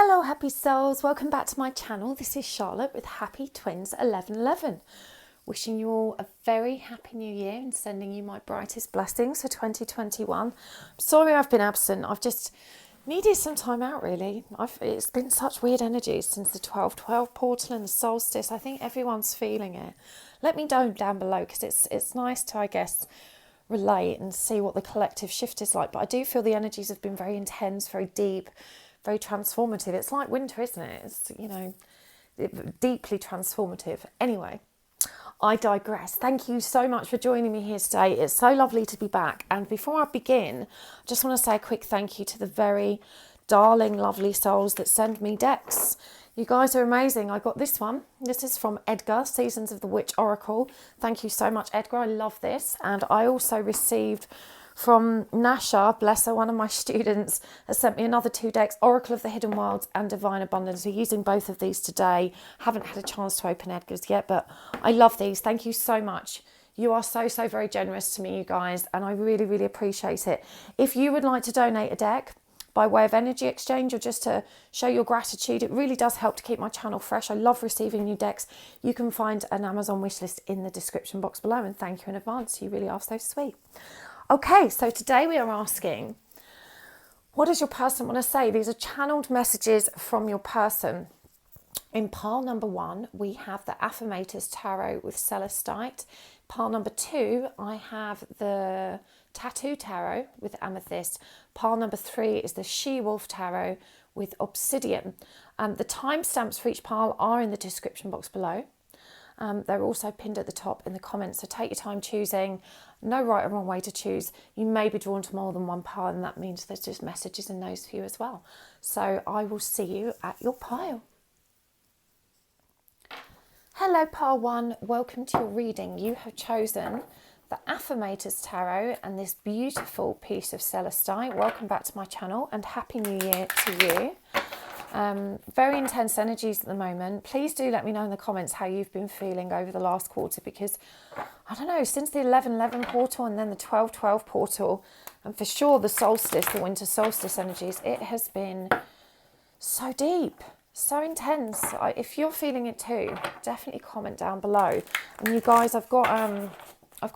Hello happy souls, welcome back to my channel. This is Charlotte with Happy Twins 1111. Wishing you all a very happy new year and sending you my brightest blessings for 2021. I'm sorry I've been absent. I've just needed some time out really. It's been such weird energies since the 12/12 portal and the solstice. I think everyone's feeling it. Let me know down below because it's nice to, I guess, relate and see what the collective shift is like. But I do feel the energies have been very intense, very deep, very transformative. It's like winter, isn't it? It's, deeply transformative. Anyway, I digress. Thank you so much for joining me here today. It's so lovely to be back. And before I begin, I just want to say a quick thank you to the very darling, lovely souls that send me decks. You guys are amazing. I got this one. This is from Edgar, Seasons of the Witch Oracle. Thank you so much, Edgar. I love this. And I also received from Nasha, bless her, one of my students, has sent me another 2 decks, Oracle of the Hidden Worlds and Divine Abundance. We're using both of these today. Haven't had a chance to open Edgar's yet, but I love these. Thank you so much. You are so very generous to me, you guys, and I really appreciate it. If you would like to donate a deck by way of energy exchange or just to show your gratitude, it really does help to keep my channel fresh. I love receiving new decks. You can find an Amazon wishlist in the description box below, and thank you in advance. You really are so sweet. Okay, so today we are asking, what does your person want to say? These are channeled messages from your person. In pile number 1, we have the Affirmators Tarot with Celestite. Pile number 2, I have the Tattoo Tarot with Amethyst. Pile number 3 is the She-Wolf Tarot with Obsidian. The timestamps for each pile are in the description box below. They're also pinned at the top in the comments, so take your time choosing. No right or wrong way to choose. You may be drawn to more than one pile, and that means there's just messages in those for you as well. So I will see you at your pile. Hello pile 1, welcome to your reading. You have chosen the Affirmators Tarot and this beautiful piece of Celestite. Welcome back to my channel and Happy New Year to you. Very intense energies at the moment. Please do let me know in the comments how you've been feeling over the last quarter, because I don't know, since the 11/11 portal and then the 12/12 portal, and for sure the solstice, the winter solstice energies, it has been so deep, so intense. If you're feeling it too, definitely comment down below. And you guys, I've got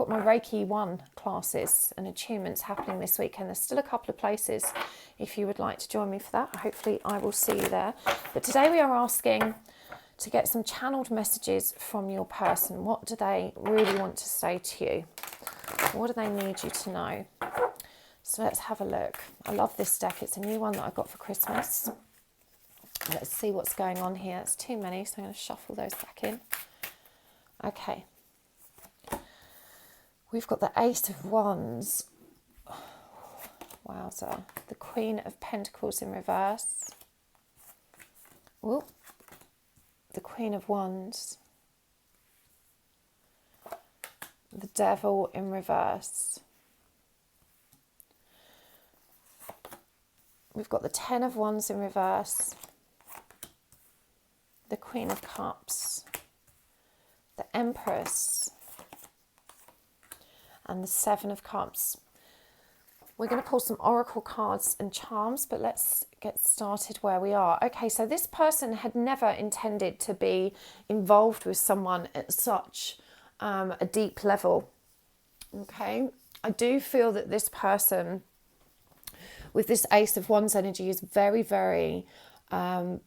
my Reiki 1 classes and attunements happening this weekend. There's still a couple of places if you would like to join me for that. Hopefully I will see you there. But today we are asking to get some channeled messages from your person. What do they really want to say to you? What do they need you to know? So let's have a look. I love this deck. It's a new one that I got for Christmas. Let's see what's going on here. It's too many, so I'm going to shuffle those back in. Okay. We've got the Ace of Wands. Wowza. The Queen of Pentacles in reverse. Ooh. The Queen of Wands. The Devil in reverse. We've got the 10 of Wands in reverse. The Queen of Cups. The Empress. And the 7 of Cups. We're going to pull some oracle cards and charms, but let's get started where we are. Okay, so this person had never intended to be involved with someone at such a deep level. Okay, I do feel that this person with this Ace of Wands energy is very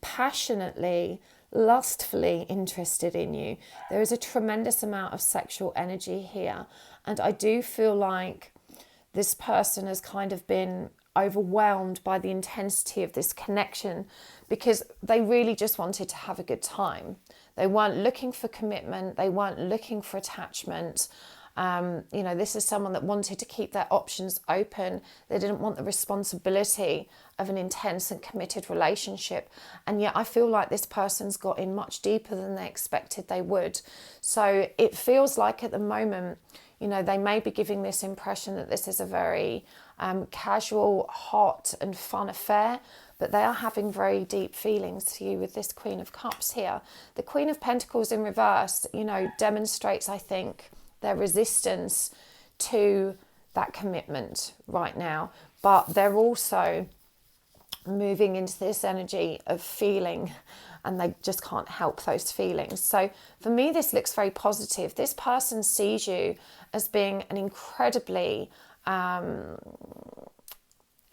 passionately, lustfully interested in you. There is a tremendous amount of sexual energy here, and I do feel like this person has kind of been overwhelmed by the intensity of this connection because they really just wanted to have a good time. They weren't looking for commitment. They weren't looking for attachment. This is someone that wanted to keep their options open. They didn't want the responsibility of an intense and committed relationship. And yet I feel like this person's got in much deeper than they expected they would. So it feels like at the moment, they may be giving this impression that this is a very casual, hot and fun affair, but they are having very deep feelings to you with this Queen of Cups here. The Queen of Pentacles in reverse, demonstrates, I think, their resistance to that commitment right now, but they're also moving into this energy of feeling, and they just can't help those feelings. So for me, this looks very positive. This person sees you as being an incredibly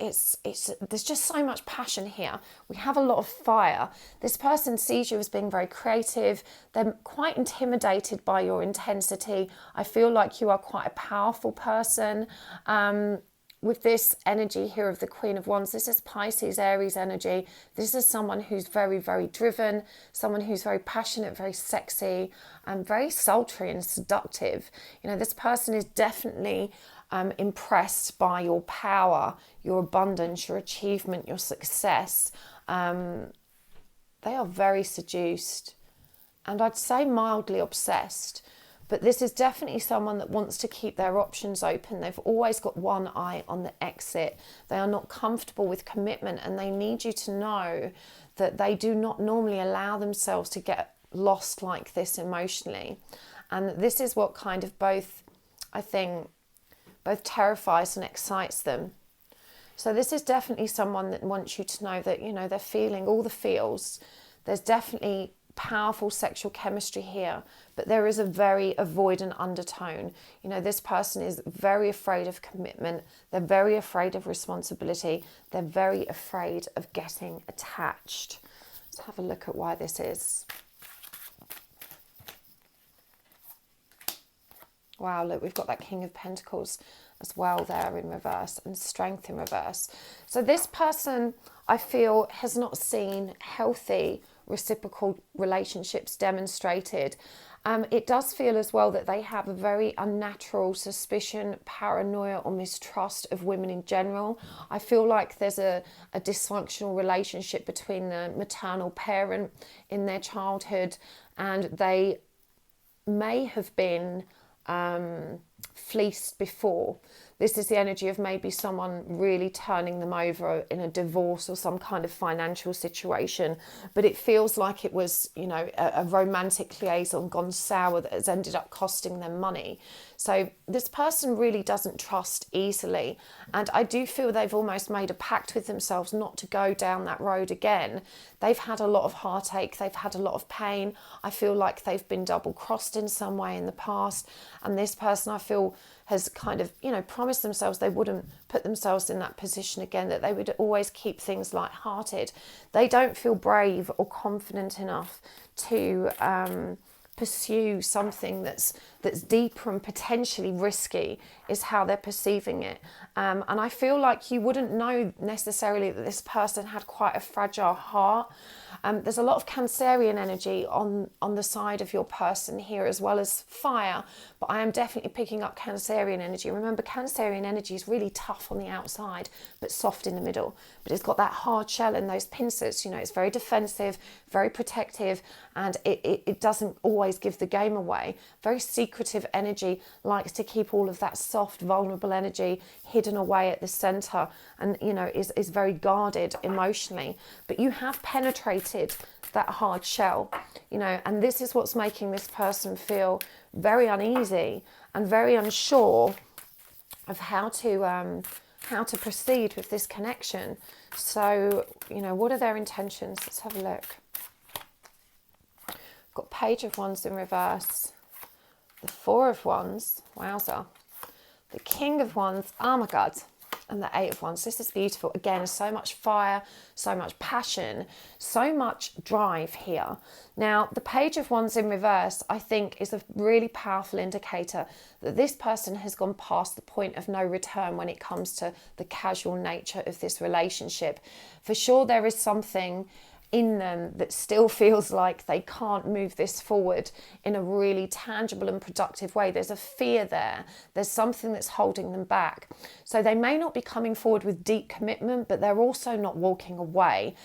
there's just so much passion here. We have a lot of fire. This person sees you as being very creative. They're quite intimidated by your intensity. I feel like you are quite a powerful person. With this energy here of the Queen of Wands, this is Pisces, Aries energy. This is someone who's very, very driven, someone who's very passionate, very sexy, and very sultry and seductive. You know, this person is definitely impressed by your power, your abundance, your achievement, your success. They are very seduced, and I'd say mildly obsessed. But this is definitely someone that wants to keep their options open. They've always got one eye on the exit. They are not comfortable with commitment, and they need you to know that they do not normally allow themselves to get lost like this emotionally. And this is what kind of both, I think, both terrifies and excites them. So this is definitely someone that wants you to know that, you know, they're feeling all the feels. There's definitely powerful sexual chemistry here, but there is a very avoidant undertone. You know, this person is very afraid of commitment. They're very afraid of responsibility. They're very afraid of getting attached. Let's have a look at why this is. Wow, look, we've got that King of Pentacles as well there in reverse, and Strength in reverse. So this person, I feel, has not seen healthy reciprocal relationships demonstrated. It does feel as well that they have a very unnatural suspicion, paranoia or mistrust of women in general. I feel like there's a dysfunctional relationship between the maternal parent in their childhood, and they may have been fleeced before. This is the energy of maybe someone really turning them over in a divorce or some kind of financial situation. But it feels like it was, you know, a romantic liaison gone sour that has ended up costing them money. So this person really doesn't trust easily. And I do feel they've almost made a pact with themselves not to go down that road again. They've had a lot of heartache. They've had a lot of pain. I feel like they've been double crossed in some way in the past. And this person, I feel, has kind of, you know, promised themselves they wouldn't put themselves in that position again, that they would always keep things light-hearted. They don't feel brave or confident enough to pursue something that's deeper and potentially risky, is how they're perceiving it. And I feel like you wouldn't know necessarily that this person had quite a fragile heart. There's a lot of Cancerian energy on the side of your person here, as well as fire, but I am definitely picking up Cancerian energy. Remember, Cancerian energy is really tough on the outside, but soft in the middle. But it's got that hard shell and those pincers, you know, it's very defensive, very protective, and it doesn't always give the game away. Very secretive energy, likes to keep all of that soft, vulnerable energy hidden away at the center, and, you know, is very guarded emotionally. But you have penetrated that hard shell, you know, and this is what's making this person feel very uneasy and very unsure of how to proceed with this connection. So, you know, what are their intentions? Let's have a look. Got Page of Wands in reverse, the Four of Wands, wowza, the King of Wands, oh my God, and the Eight of Wands. This is beautiful. Again, so much fire, so much passion, so much drive here. Now, the Page of Wands in reverse, I think, is a really powerful indicator that this person has gone past the point of no return when it comes to the casual nature of this relationship. For sure, there is something in them that still feels like they can't move this forward in a really tangible and productive way. There's a fear there. There's something that's holding them back. So they may not be coming forward with deep commitment, but they're also not walking away.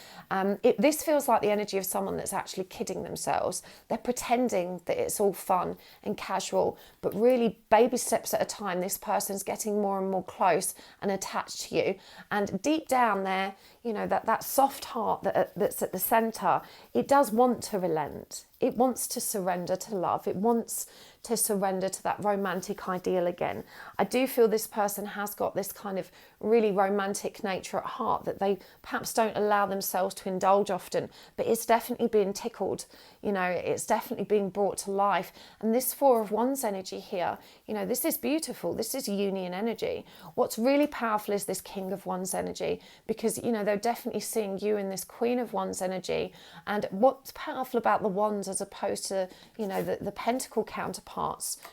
This feels like the energy of someone that's actually kidding themselves. They're pretending that it's all fun and casual, but really baby steps at a time, this person's getting more and more close and attached to you. And deep down there, you know, that soft heart that's at the center, it does want to relent. it wants to surrender to love. It wants to surrender to that romantic ideal again. I do feel this person has got this kind of really romantic nature at heart that they perhaps don't allow themselves to indulge often, but it's definitely being tickled, you know, it's definitely being brought to life. And this Four of Wands energy here, you know, this is beautiful. This is union energy. What's really powerful is this King of Wands energy, because, you know, they're definitely seeing you in this Queen of Wands energy. And what's powerful about the Wands as opposed to, you know, the Pentacle counterparts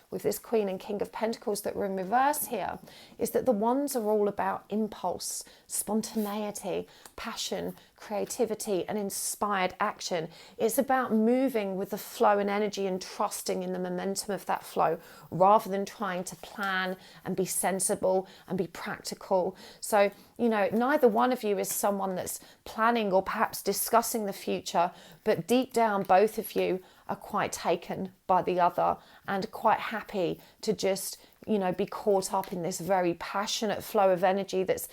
with this Queen and King of Pentacles that were in reverse here, is that the Wands are all about impulse, spontaneity, passion, creativity and inspired action. It's about moving with the flow and energy and trusting in the momentum of that flow rather than trying to plan and be sensible and be practical. So, you know, neither one of you is someone that's planning or perhaps discussing the future, but deep down both of you are quite taken by the other and quite happy to just, you know, be caught up in this very passionate flow of energy that's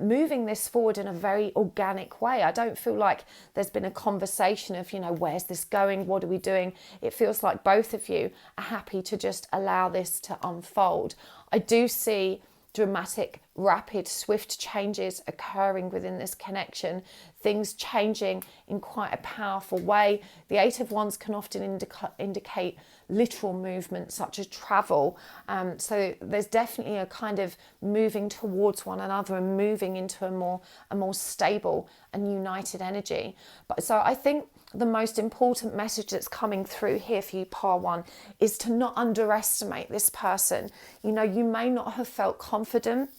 moving this forward in a very organic way. I don't feel like there's been a conversation of, you know, where's this going? What are we doing? It feels like both of you are happy to just allow this to unfold. I do see dramatic, rapid, swift changes occurring within this connection, things changing in quite a powerful way. The Eight of Wands can often indicate literal movement such as travel. So there's definitely a kind of moving towards one another and moving into a more stable and united energy. But so I think the most important message that's coming through here for you, Par One, is to not underestimate this person. You know, you may not have felt confident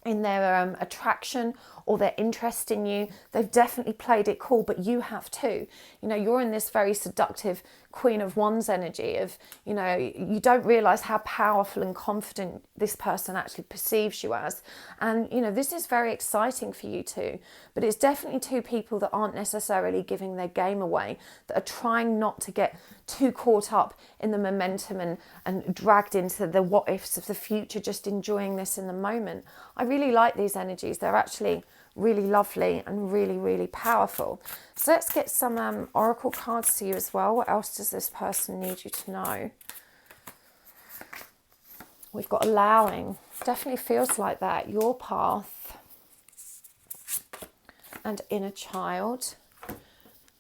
in their attraction or their interest in you. They've definitely played it cool, but you have too. You know, you're in this very seductive Queen of Wands energy of, you know, you don't realize how powerful and confident this person actually perceives you as. And, you know, this is very exciting for you too, but it's definitely two people that aren't necessarily giving their game away, that are trying not to get too caught up in the momentum and dragged into the what ifs of the future, just enjoying this in the moment. I really like these energies. They're actually really lovely and really, really powerful. So let's get some oracle cards to you as well. What else does this person need you to know? We've got allowing. Definitely feels like that. Your path and inner child.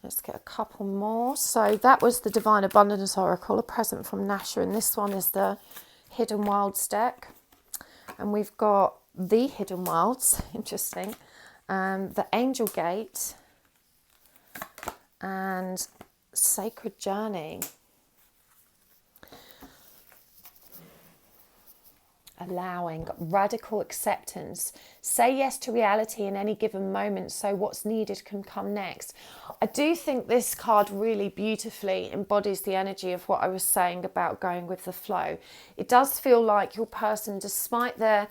Let's get a couple more. So that was the Divine Abundance Oracle, a present from Nasha, and this one is the Hidden Wilds deck. And we've got the Hidden Wilds, interesting, the Angel Gate and Sacred Journey. Allowing, radical acceptance. Say yes to reality in any given moment so what's needed can come next. I do think this card really beautifully embodies the energy of what I was saying about going with the flow. It does feel like your person, despite their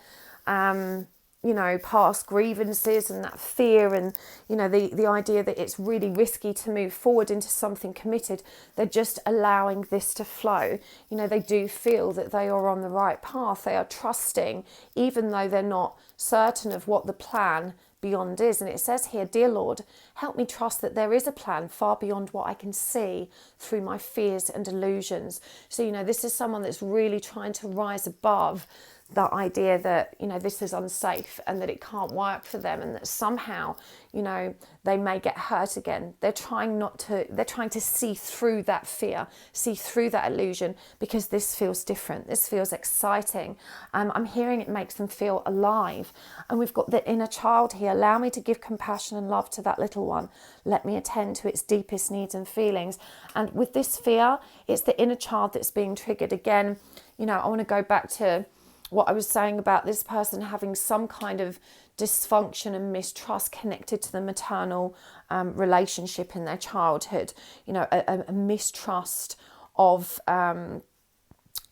you know, past grievances and that fear and, you know, the idea that it's really risky to move forward into something committed, they're just allowing this to flow. You know, they do feel that they are on the right path. They are trusting, even though they're not certain of what the plan beyond is. And it says here, dear Lord, help me trust that there is a plan far beyond what I can see through my fears and illusions. So, you know, this is someone that's really trying to rise above that idea that, you know, this is unsafe and that it can't work for them and that somehow, you know, they may get hurt again. They're trying to see through that fear, see through that illusion, because this feels different. This feels exciting. I'm hearing it makes them feel alive. And we've got the inner child here. Allow me to give compassion and love to that little one. Let me attend to its deepest needs and feelings. And with this fear, it's the inner child that's being triggered. Again, you know, I want to go back to what I was saying about this person having some kind of dysfunction and mistrust connected to the maternal relationship in their childhood. You know, a mistrust of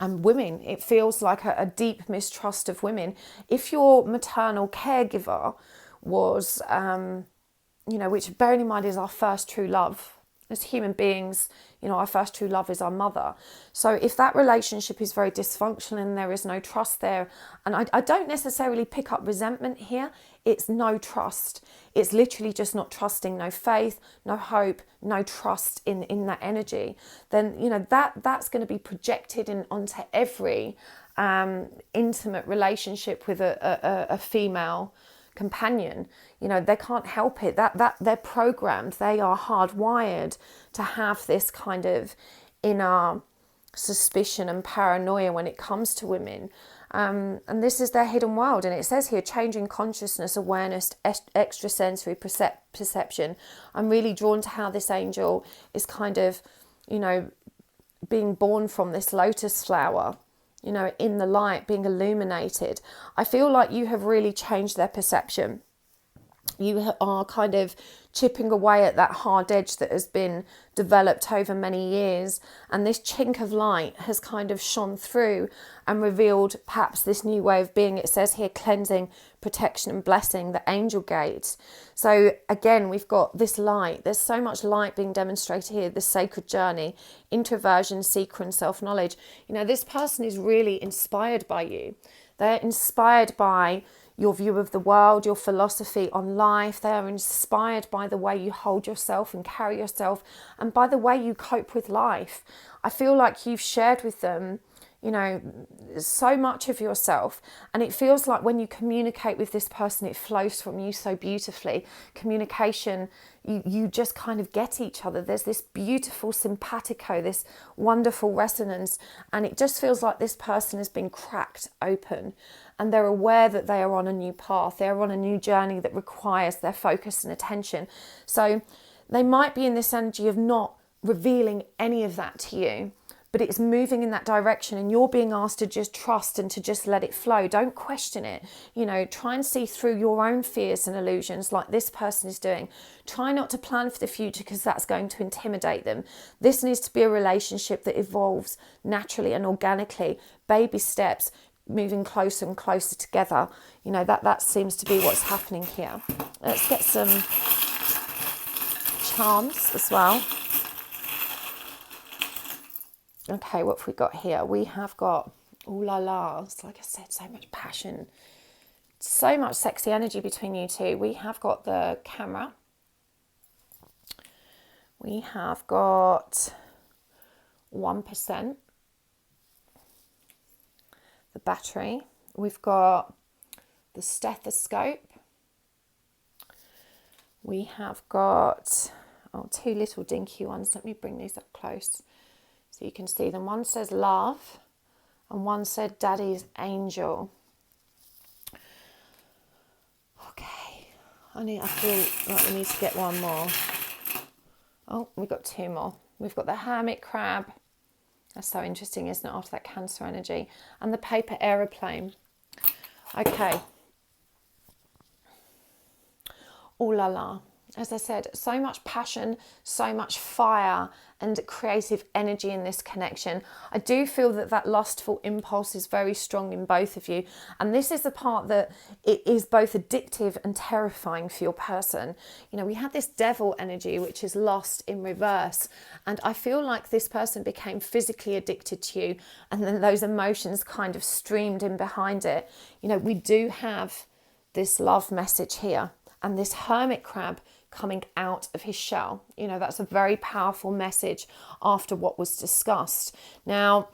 women. It feels like a deep mistrust of women. If your maternal caregiver was, you know, which bearing in mind is our first true love, as human beings, you know, our first true love is our mother. So if that relationship is very dysfunctional and there is no trust there, and I don't necessarily pick up resentment here, it's no trust. It's literally just not trusting, no faith, no hope, no trust in that energy. Then, you know, that's going to be projected onto every intimate relationship with a female companion. You know, they can't help it, that they're programmed, they are hardwired to have this kind of inner suspicion and paranoia when it comes to women, and this is their hidden world. And it says here, changing consciousness, awareness, extrasensory perception. I'm really drawn to how this angel is kind of, you know, being born from this lotus flower, you know, in the light, being illuminated. I feel like you have really changed their perception. You are kind of chipping away at that hard edge that has been developed over many years, and this chink of light has kind of shone through and revealed perhaps this new way of being. It says here, cleansing, protection and blessing, the angel gate. So again, we've got this light. There's so much light being demonstrated here, the sacred journey, introversion, seeker and self-knowledge. You know, this person is really inspired by you. They're inspired by your view of the world, your philosophy on life. They are inspired by the way you hold yourself and carry yourself, and by the way you cope with life. I feel like you've shared with them, you know, so much of yourself, and it feels like when you communicate with this person, it flows from you so beautifully. Communication, you just kind of get each other. There's this beautiful simpatico, this wonderful resonance, and it just feels like this person has been cracked open, and they're aware that they are on a new path. They're on a new journey that requires their focus and attention. So they might be in this energy of not revealing any of that to you, but it's moving in that direction, and you're being asked to just trust and to just let it flow. Don't question it. You know, try and see through your own fears and illusions like this person is doing. Try not to plan for the future, because that's going to intimidate them. This needs to be a relationship that evolves naturally and organically, baby steps, moving closer and closer together. You know, that seems to be what's happening here. Let's get some charms as well. Okay, what have we got here? We have got, ooh la la, like I said, so much passion, so much sexy energy between you two. We have got the camera. We have got 1%. The battery. We've got the stethoscope. We have got, two little dinky ones. Let me bring these up close so you can see them. One says love and one said daddy's angel. Okay, I feel like we need to get one more. Oh, we've got two more. We've got the hermit crab. That's so interesting, isn't it, after that Cancer energy. And the paper aeroplane. Okay. Ooh la la. As I said, so much passion, so much fire and creative energy in this connection. I do feel that lustful impulse is very strong in both of you. And this is the part that it is both addictive and terrifying for your person. You know, we had this devil energy, which is lust in reverse. And I feel like this person became physically addicted to you. And then those emotions kind of streamed in behind it. You know, we do have this love message here. And this hermit crab coming out of his shell. You know, that's a very powerful message after what was discussed. Now,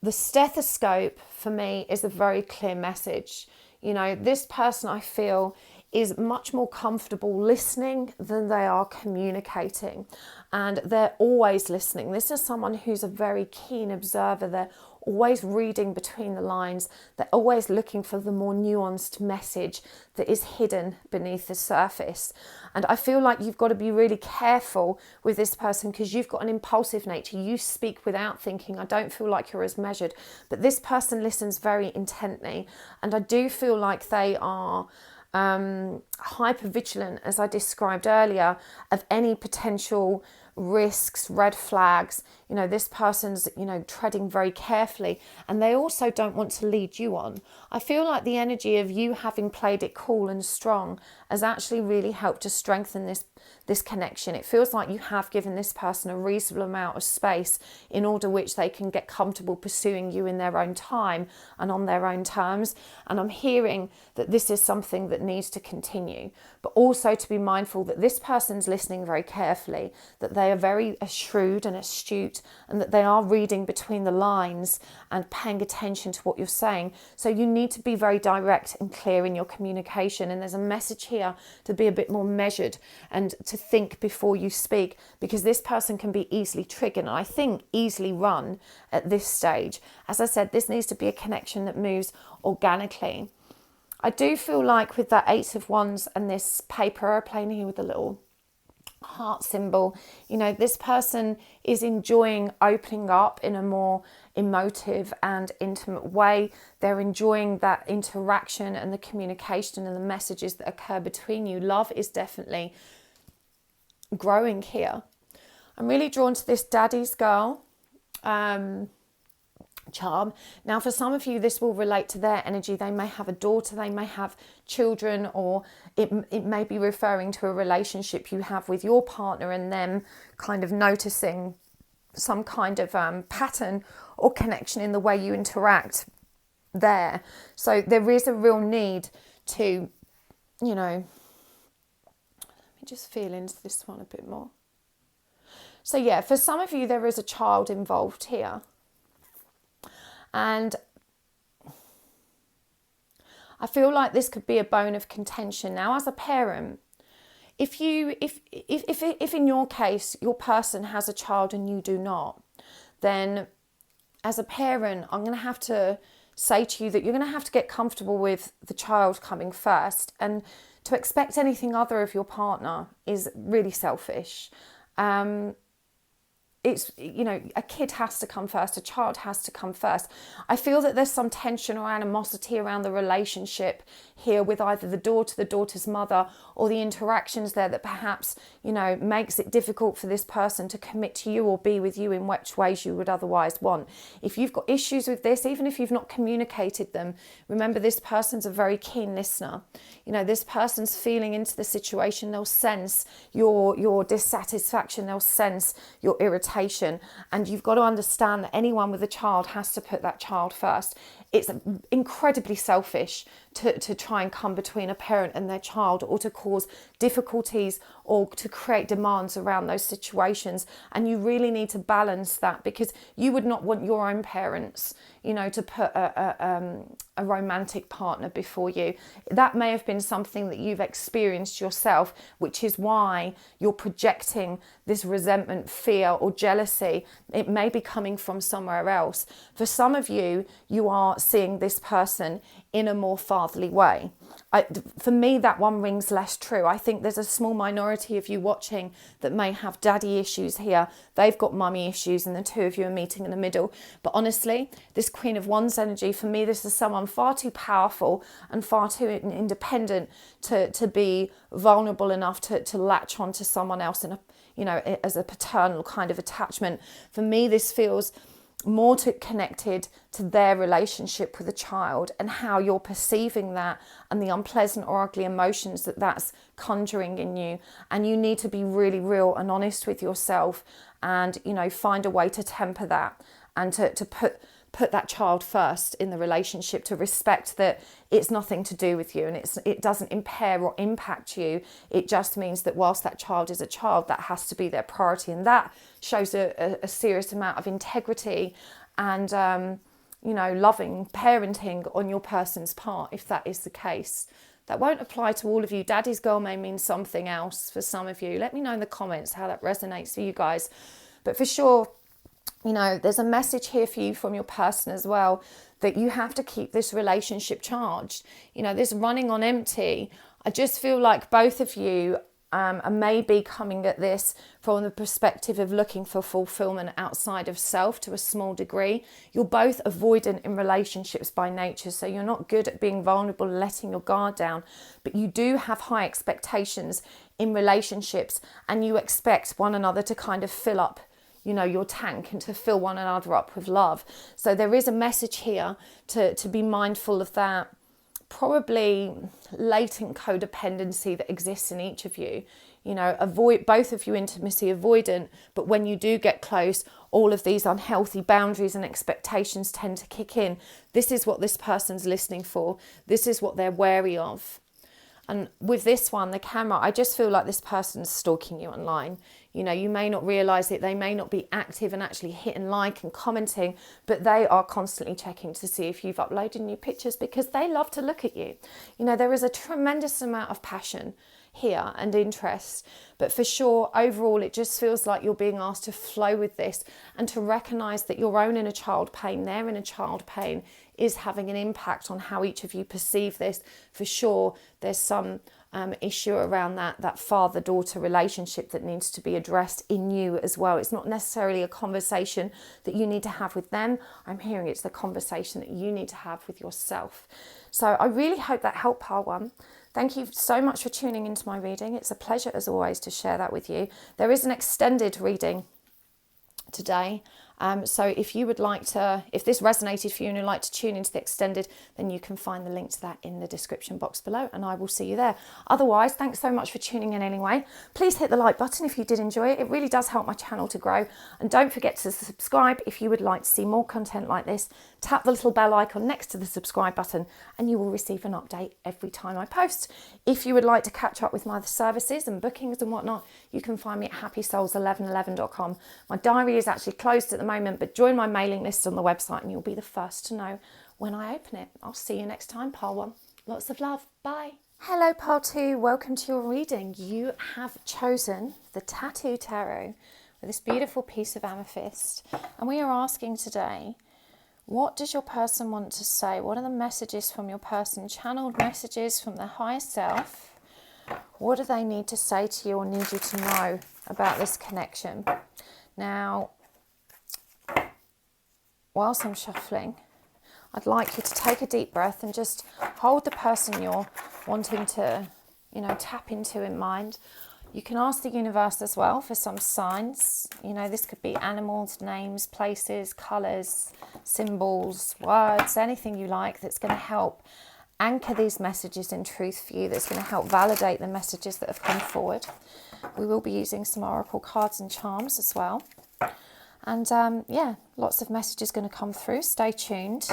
the stethoscope for me is a very clear message. You know, this person, I feel, is much more comfortable listening than they are communicating. And they're always listening. This is someone who's a very keen observer. They're always reading between the lines. They're always looking for the more nuanced message that is hidden beneath the surface. And I feel like you've got to be really careful with this person, because you've got an impulsive nature. You speak without thinking. I don't feel like you're as measured, but this person listens very intently. And I do feel like they are hyper vigilant, as I described earlier, of any potential risks, red flags. You know, this person's, you know, treading very carefully, and they also don't want to lead you on. I feel like the energy of you having played it cool and strong has actually really helped to strengthen this connection. It feels like you have given this person a reasonable amount of space in order which they can get comfortable pursuing you in their own time and on their own terms. And I'm hearing that this is something that needs to continue, but also to be mindful that this person's listening very carefully, that they are very shrewd and astute, and that they are reading between the lines and paying attention to what you're saying. So you need to be very direct and clear in your communication. And there's a message here to be a bit more measured and to think before you speak, because this person can be easily triggered, and I think easily run at this stage. As I said, this needs to be a connection that moves organically. I do feel like with that Eight of Wands and this paper airplane here with a little heart symbol, you know, this person is enjoying opening up in a more emotive and intimate way. They're enjoying that interaction and the communication and the messages that occur between you. Love is definitely growing here. I'm really drawn to this daddy's girl charm. Now, for some of you, this will relate to their energy. They may have a daughter, they may have children, or it may be referring to a relationship you have with your partner and them kind of noticing some kind of pattern or connection in the way you interact there. So there is a real need to, you know, let me just feel into this one a bit more. So yeah, for some of you, there is a child involved here. And I feel like this could be a bone of contention. Now, as a parent, if in your case, your person has a child and you do not, then as a parent, I'm going to have to say to you that you're going to have to get comfortable with the child coming first. And to expect anything other of your partner is really selfish. It's, you know, a kid has to come first, a child has to come first. I feel that there's some tension or animosity around the relationship here with either the daughter, the daughter's mother, or the interactions there that perhaps, you know, makes it difficult for this person to commit to you or be with you in which ways you would otherwise want. If you've got issues with this, even if you've not communicated them, remember this person's a very keen listener. You know, this person's feeling into the situation. They'll sense your dissatisfaction. They'll sense your irritation. And you've got to understand that anyone with a child has to put that child first. It's incredibly selfish to try and come between a parent and their child, or to cause difficulties or to create demands around those situations. And you really need to balance that, because you would not want your own parents, you know, to put a romantic partner before you. That may have been something that you've experienced yourself, which is why you're projecting this resentment, fear, or jealousy. It may be coming from somewhere else. For some of you, you are seeing this person in a more fatherly way. For me, that one rings less true. I think there's a small minority of you watching that may have daddy issues here. They've got mummy issues, and the two of you are meeting in the middle. But honestly, this Queen of Wands energy, for me, this is someone far too powerful and far too independent to be vulnerable enough to latch onto someone else in a, you know, as a paternal kind of attachment. For me, this feels more connected to their relationship with a child and how you're perceiving that and the unpleasant or ugly emotions that that's conjuring in you. And you need to be really real and honest with yourself, and, you know, find a way to temper that and to put that child first in the relationship, to respect that it's nothing to do with you and it doesn't impair or impact you. It just means that whilst that child is a child, that has to be their priority. And that shows a serious amount of integrity and, you know, loving parenting on your person's part, if that is the case. That won't apply to all of you. Daddy's girl may mean something else for some of you. Let me know in the comments how that resonates for you guys. But for sure, you know, there's a message here for you from your person as well, that you have to keep this relationship charged. You know, this running on empty, I just feel like both of you and maybe coming at this from the perspective of looking for fulfillment outside of self to a small degree. You're both avoidant in relationships by nature, so you're not good at being vulnerable and letting your guard down, but you do have high expectations in relationships, and you expect one another to kind of fill up, you know, your tank, and to fill one another up with love. So there is a message here to be mindful of that probably latent codependency that exists in each of you. You know, avoid both of you intimacy avoidant, but when you do get close, all of these unhealthy boundaries and expectations tend to kick in. This is what this person's listening for. This is what they're wary of. And with this one, the camera, I just feel like this person's stalking you online. You know, you may not realise it. They may not be active and actually hitting like and commenting, but they are constantly checking to see if you've uploaded new pictures, because they love to look at you. You know, there is a tremendous amount of passion here and interest, but for sure, overall, it just feels like you're being asked to flow with this and to recognise that your own inner child pain, their inner child pain, is having an impact on how each of you perceive this. For sure, there's some issue around that father-daughter relationship that needs to be addressed in you as well. It's not necessarily a conversation that you need to have with them. I'm hearing it's the conversation that you need to have with yourself. So I really hope that helped, Pile 1. Thank you so much for tuning into my reading. It's a pleasure, as always, to share that with you. There is an extended reading today. So if you would like to, if this resonated for you and you'd like to tune into the extended, then you can find the link to that in the description box below, and I will see you there. Otherwise, thanks so much for tuning in anyway. Please hit the like button if you did enjoy it. It really does help my channel to grow. And don't forget to subscribe if you would like to see more content like this. Tap the little bell icon next to the subscribe button and you will receive an update every time I post. If you would like to catch up with my services and bookings and whatnot, you can find me at happysouls1111.com. My diary is actually closed at the moment, but join my mailing list on the website and you'll be the first to know when I open it. I'll see you next time, Pile 1. Lots of love. Bye. Hello, Pile 2. Welcome to your reading. You have chosen the Tattoo Tarot with this beautiful piece of amethyst. And we are asking today, what does your person want to say? What are the messages from your person? Channeled messages from their higher self. What do they need to say to you or need you to know about this connection? Now, whilst I'm shuffling, I'd like you to take a deep breath and just hold the person you're wanting to, you know, tap into in mind. You can ask the universe as well for some signs. You know, this could be animals, names, places, colours, symbols, words, anything you like that's going to help anchor these messages in truth for you, that's going to help validate the messages that have come forward. We will be using some oracle cards and charms as well. And yeah, lots of messages going to come through. Stay tuned.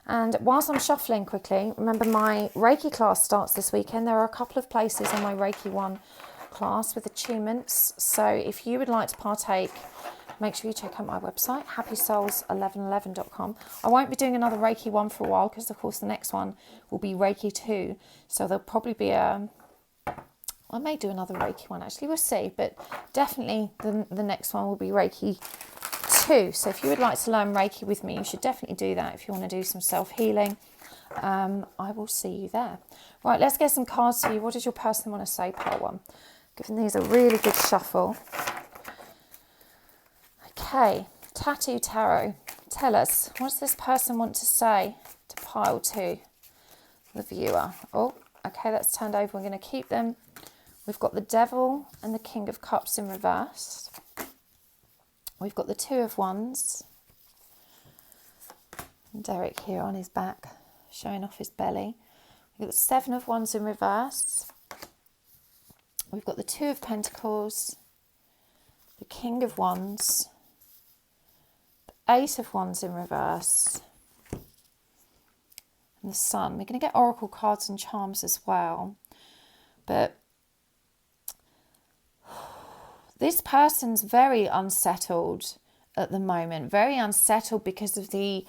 And whilst I'm shuffling quickly, remember my Reiki class starts this weekend. There are a couple of places in my Reiki 1 class with attunements. So if you would like to partake, make sure you check out my website, happysouls1111.com. I won't be doing another Reiki 1 for a while because, of course, the next one will be Reiki 2. So there'll probably be I may do another Reiki 1 actually, we'll see. But definitely the next one will be Reiki 2. So if you would like to learn Reiki with me, you should definitely do that if you want to do some self-healing. I will see you there. Right, let's get some cards for you. What does your person want to say, Pile 1? Giving these a really good shuffle. Okay, Tattoo Tarot. Tell us, what does this person want to say to Pile 2, the viewer? Oh, okay, that's turned over. We're going to keep them. We've got the Devil and the King of Cups in reverse. We've got the Two of Wands. And Derek here on his back, showing off his belly. We've got the Seven of Wands in reverse. We've got the Two of Pentacles, the King of Wands, the Eight of Wands in reverse, and the Sun. We're going to get oracle cards and charms as well. But this person's very unsettled at the moment, very unsettled because of the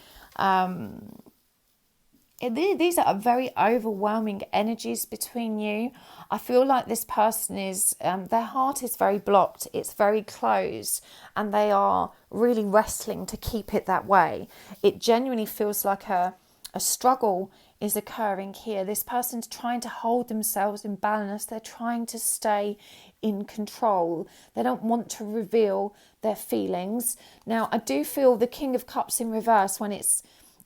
these are very overwhelming energies between you. I feel like this person is, their heart is very blocked, it's very closed, and they are really wrestling to keep it that way. It genuinely feels like a struggle is occurring here. This person's trying to hold themselves in balance. They're trying to stay in control. They don't want to reveal their feelings. Now, I do feel the King of Cups in reverse, when it's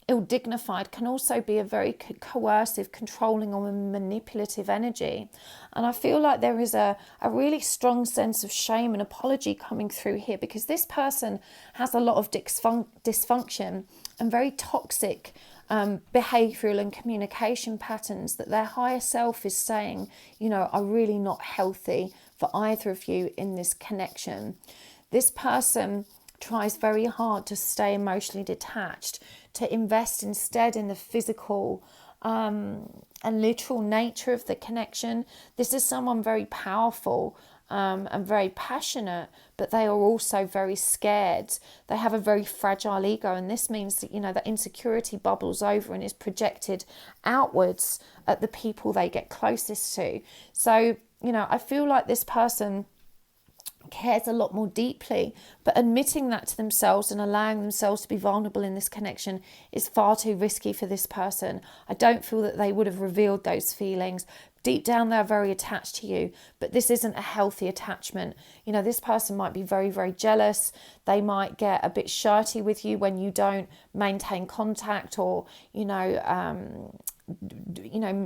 ill-dignified, can also be a very coercive, controlling or manipulative energy. And I feel like there is a really strong sense of shame and apology coming through here, because this person has a lot of dysfunction and very toxic behavioural and communication patterns that their higher self is saying, are really not healthy for either of you in this connection. This person tries very hard to stay emotionally detached, to invest instead in the physical and literal nature of the connection. This is someone very powerful and very passionate, but they are also very scared. They have a very fragile ego, and this means that, that insecurity bubbles over and is projected outwards at the people they get closest to. So, I feel like this person cares a lot more deeply, but admitting that to themselves and allowing themselves to be vulnerable in this connection is far too risky for this person. I don't feel that they would have revealed those feelings. Deep down, they're very attached to you, but this isn't a healthy attachment. This person might be very, very jealous. They might get a bit shirty with you when you don't maintain contact or,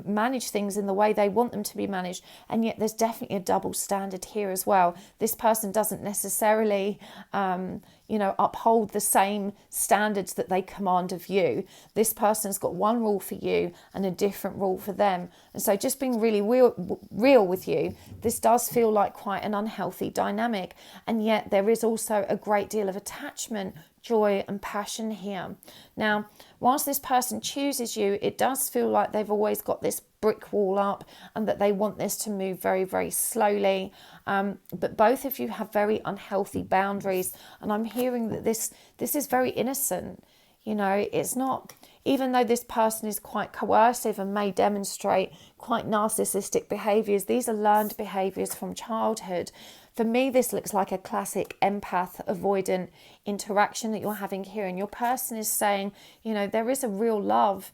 manage things in the way they want them to be managed. And yet there's definitely a double standard here as well. This person doesn't necessarily uphold the same standards that they command of you. This person's got one rule for you and a different rule for them. And so, just being really real with you, this does feel like quite an unhealthy dynamic. And yet there is also a great deal of attachment, joy and passion here. Now, whilst this person chooses you, it does feel like they've always got this brick wall up and that they want this to move very, very slowly. But both of you have very unhealthy boundaries. And I'm hearing that this is very innocent. It's not, even though this person is quite coercive and may demonstrate quite narcissistic behaviours, these are learned behaviours from childhood. For me, this looks like a classic empath avoidant interaction that you're having here. And your person is saying, there is a real love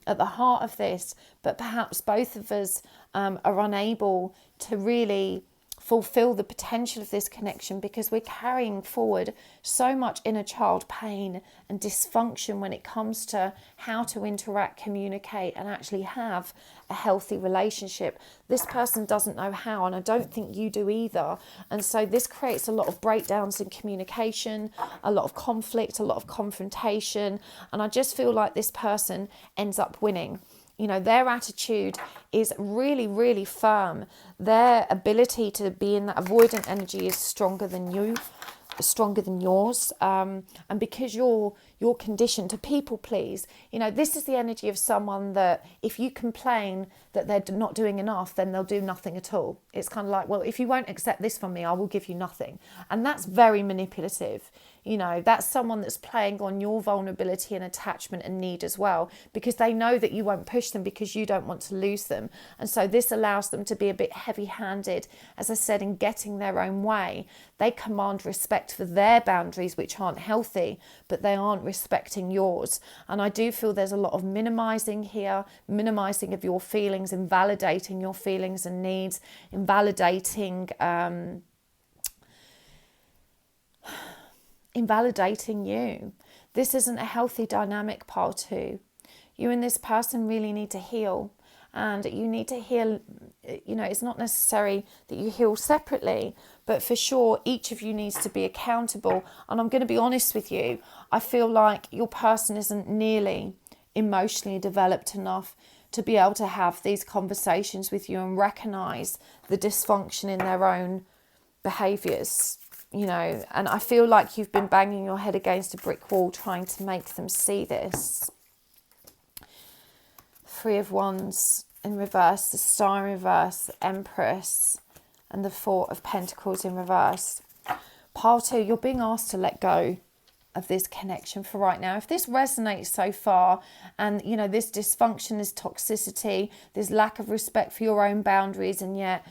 at the heart of this, but perhaps both of us are unable to really fulfill the potential of this connection because we're carrying forward so much inner child pain and dysfunction when it comes to how to interact, communicate, and actually have a healthy relationship. This person doesn't know how, and I don't think you do either. And so this creates a lot of breakdowns in communication, a lot of conflict, a lot of confrontation, and I just feel like this person ends up winning. Their attitude is really, really firm. Their ability to be in that avoidant energy is stronger than yours. And because you're conditioned to people please, this is the energy of someone that if you complain that they're not doing enough, then they'll do nothing at all. It's kind of like, well, if you won't accept this from me, I will give you nothing. And that's very manipulative. That's someone that's playing on your vulnerability and attachment and need as well, because they know that you won't push them because you don't want to lose them. And so this allows them to be a bit heavy-handed, as I said, in getting their own way. They command respect for their boundaries, which aren't healthy, but they aren't respecting yours. And I do feel there's a lot of minimizing here, minimizing of your feelings, invalidating your feelings and needs, invalidating you. This isn't a healthy dynamic, pile 2. You and this person really need to heal, and you need to heal. It's not necessary that you heal separately, but for sure each of you needs to be accountable. And I'm going to be honest with you, I feel like your person isn't nearly emotionally developed enough to be able to have these conversations with you and recognize the dysfunction in their own behaviors. And I feel like you've been banging your head against a brick wall trying to make them see this. 3 of Wands in reverse, the Star in reverse, the Empress, and the 4 of Pentacles in reverse. Pile 2, you're being asked to let go of this connection for right now. If this resonates so far, and this dysfunction, this toxicity, this lack of respect for your own boundaries, and yet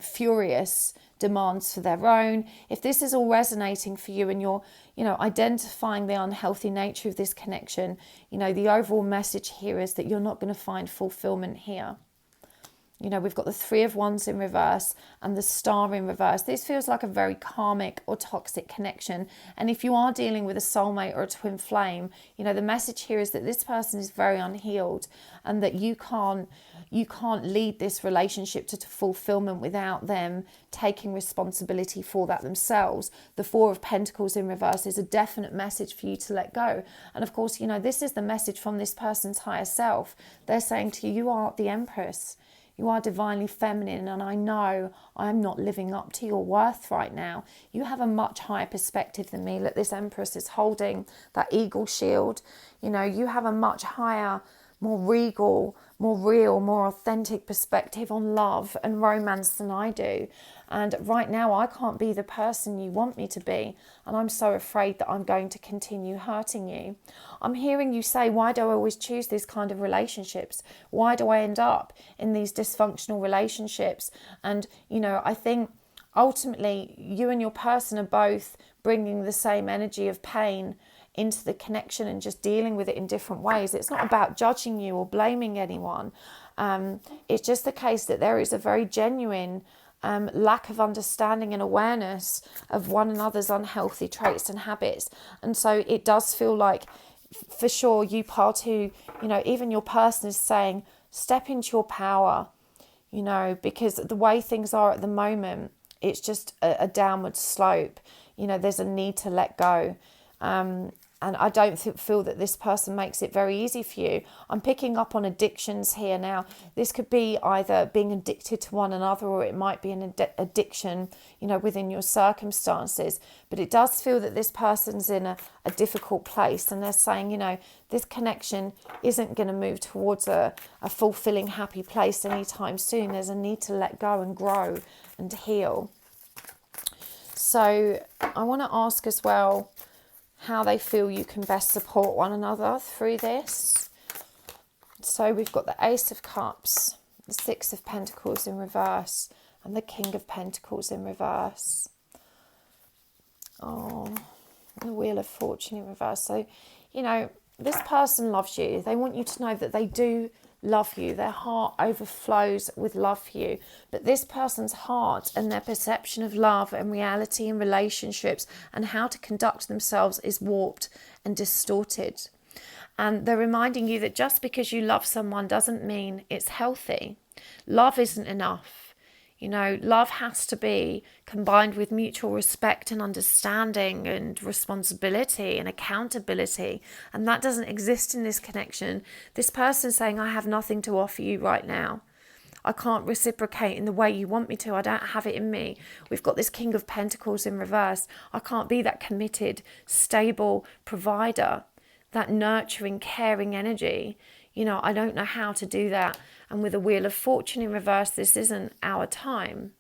furious demands for their own. If this is all resonating for you and you're, identifying the unhealthy nature of this connection, the overall message here is that you're not going to find fulfillment here. We've got the Three of Wands in reverse and the Star in reverse. This feels like a very karmic or toxic connection. And if you are dealing with a soulmate or a twin flame, the message here is that this person is very unhealed and that you can't lead this relationship to fulfillment without them taking responsibility for that themselves. The Four of Pentacles in reverse is a definite message for you to let go. And of course, this is the message from this person's higher self. They're saying to you, you are the Empress. You are divinely feminine, and I know I am not living up to your worth right now. You have a much higher perspective than me. Look, this Empress is holding that eagle shield. You have a much higher, more regal, more real, more authentic perspective on love and romance than I do. And right now I can't be the person you want me to be. And I'm so afraid that I'm going to continue hurting you. I'm hearing you say, why do I always choose these kind of relationships? Why do I end up in these dysfunctional relationships? And, I think ultimately you and your person are both bringing the same energy of pain into the connection and just dealing with it in different ways. It's not about judging you or blaming anyone. It's just the case that there is a very genuine lack of understanding and awareness of one another's unhealthy traits and habits. And so it does feel like, for sure, you part who, even your person is saying, step into your power, because the way things are at the moment, it's just a downward slope. There's a need to let go. And I don't feel that this person makes it very easy for you. I'm picking up on addictions here now. This could be either being addicted to one another, or it might be an addiction, within your circumstances. But it does feel that this person's in a difficult place, and they're saying, this connection isn't going to move towards a fulfilling, happy place anytime soon. There's a need to let go and grow and heal. So I want to ask as well, how they feel you can best support one another through this. So we've got the Ace of Cups, the Six of Pentacles in reverse, and the King of Pentacles in reverse. Oh, the Wheel of Fortune in reverse. So, this person loves you. They want you to know that they do love you. Their heart overflows with love for you. But this person's heart and their perception of love and reality and relationships and how to conduct themselves is warped and distorted. And they're reminding you that just because you love someone doesn't mean it's healthy. Love isn't enough. Love has to be combined with mutual respect and understanding and responsibility and accountability. And that doesn't exist in this connection. This person's saying, I have nothing to offer you right now. I can't reciprocate in the way you want me to. I don't have it in me. We've got this King of Pentacles in reverse. I can't be that committed, stable provider, that nurturing, caring energy. I don't know how to do that. And with a Wheel of Fortune in reverse, this isn't our time.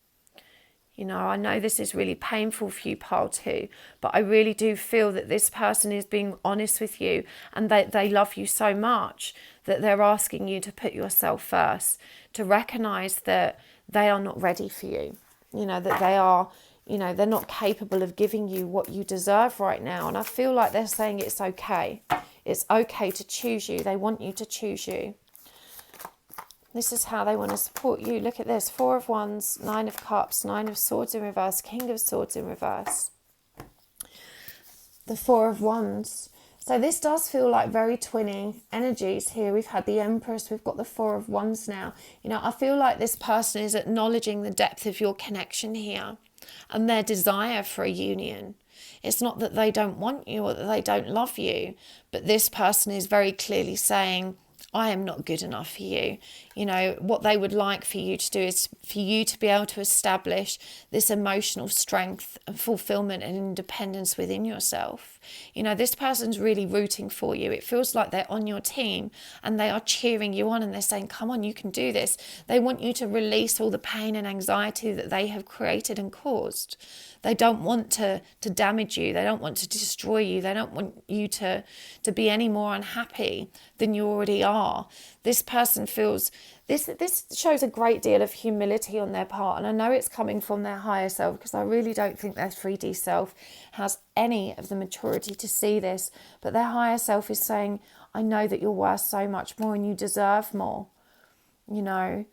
I know this is really painful for you, pile 2, but I really do feel that this person is being honest with you, and they love you so much that they're asking you to put yourself first, to recognize that they are not ready for you, that they are, they're not capable of giving you what you deserve right now. And I feel like they're saying it's okay. It's okay to choose you. They want you to choose you. This is how they want to support you. Look at this. 4 of Wands, 9 of Cups, 9 of Swords in reverse, King of Swords in reverse. The 4 of Wands. So this does feel like very twinning energies here. We've had the Empress. We've got the 4 of Wands now. I feel like this person is acknowledging the depth of your connection here and their desire for a union. It's not that they don't want you or that they don't love you, but this person is very clearly saying, I am not good enough for you. What they would like for you to do is for you to be able to establish this emotional strength and fulfillment and independence within yourself. This person's really rooting for you. It feels like they're on your team and they are cheering you on and they're saying, come on, you can do this. They want you to release all the pain and anxiety that they have created and caused. They don't want to damage you. They don't want to destroy you. They don't want you to be any more unhappy than you already are. This person feels This shows a great deal of humility on their part, and I know it's coming from their higher self, because I really don't think their 3D self has any of the maturity to see this. But their higher self is saying, I know that you're worth so much more and you deserve more. You know,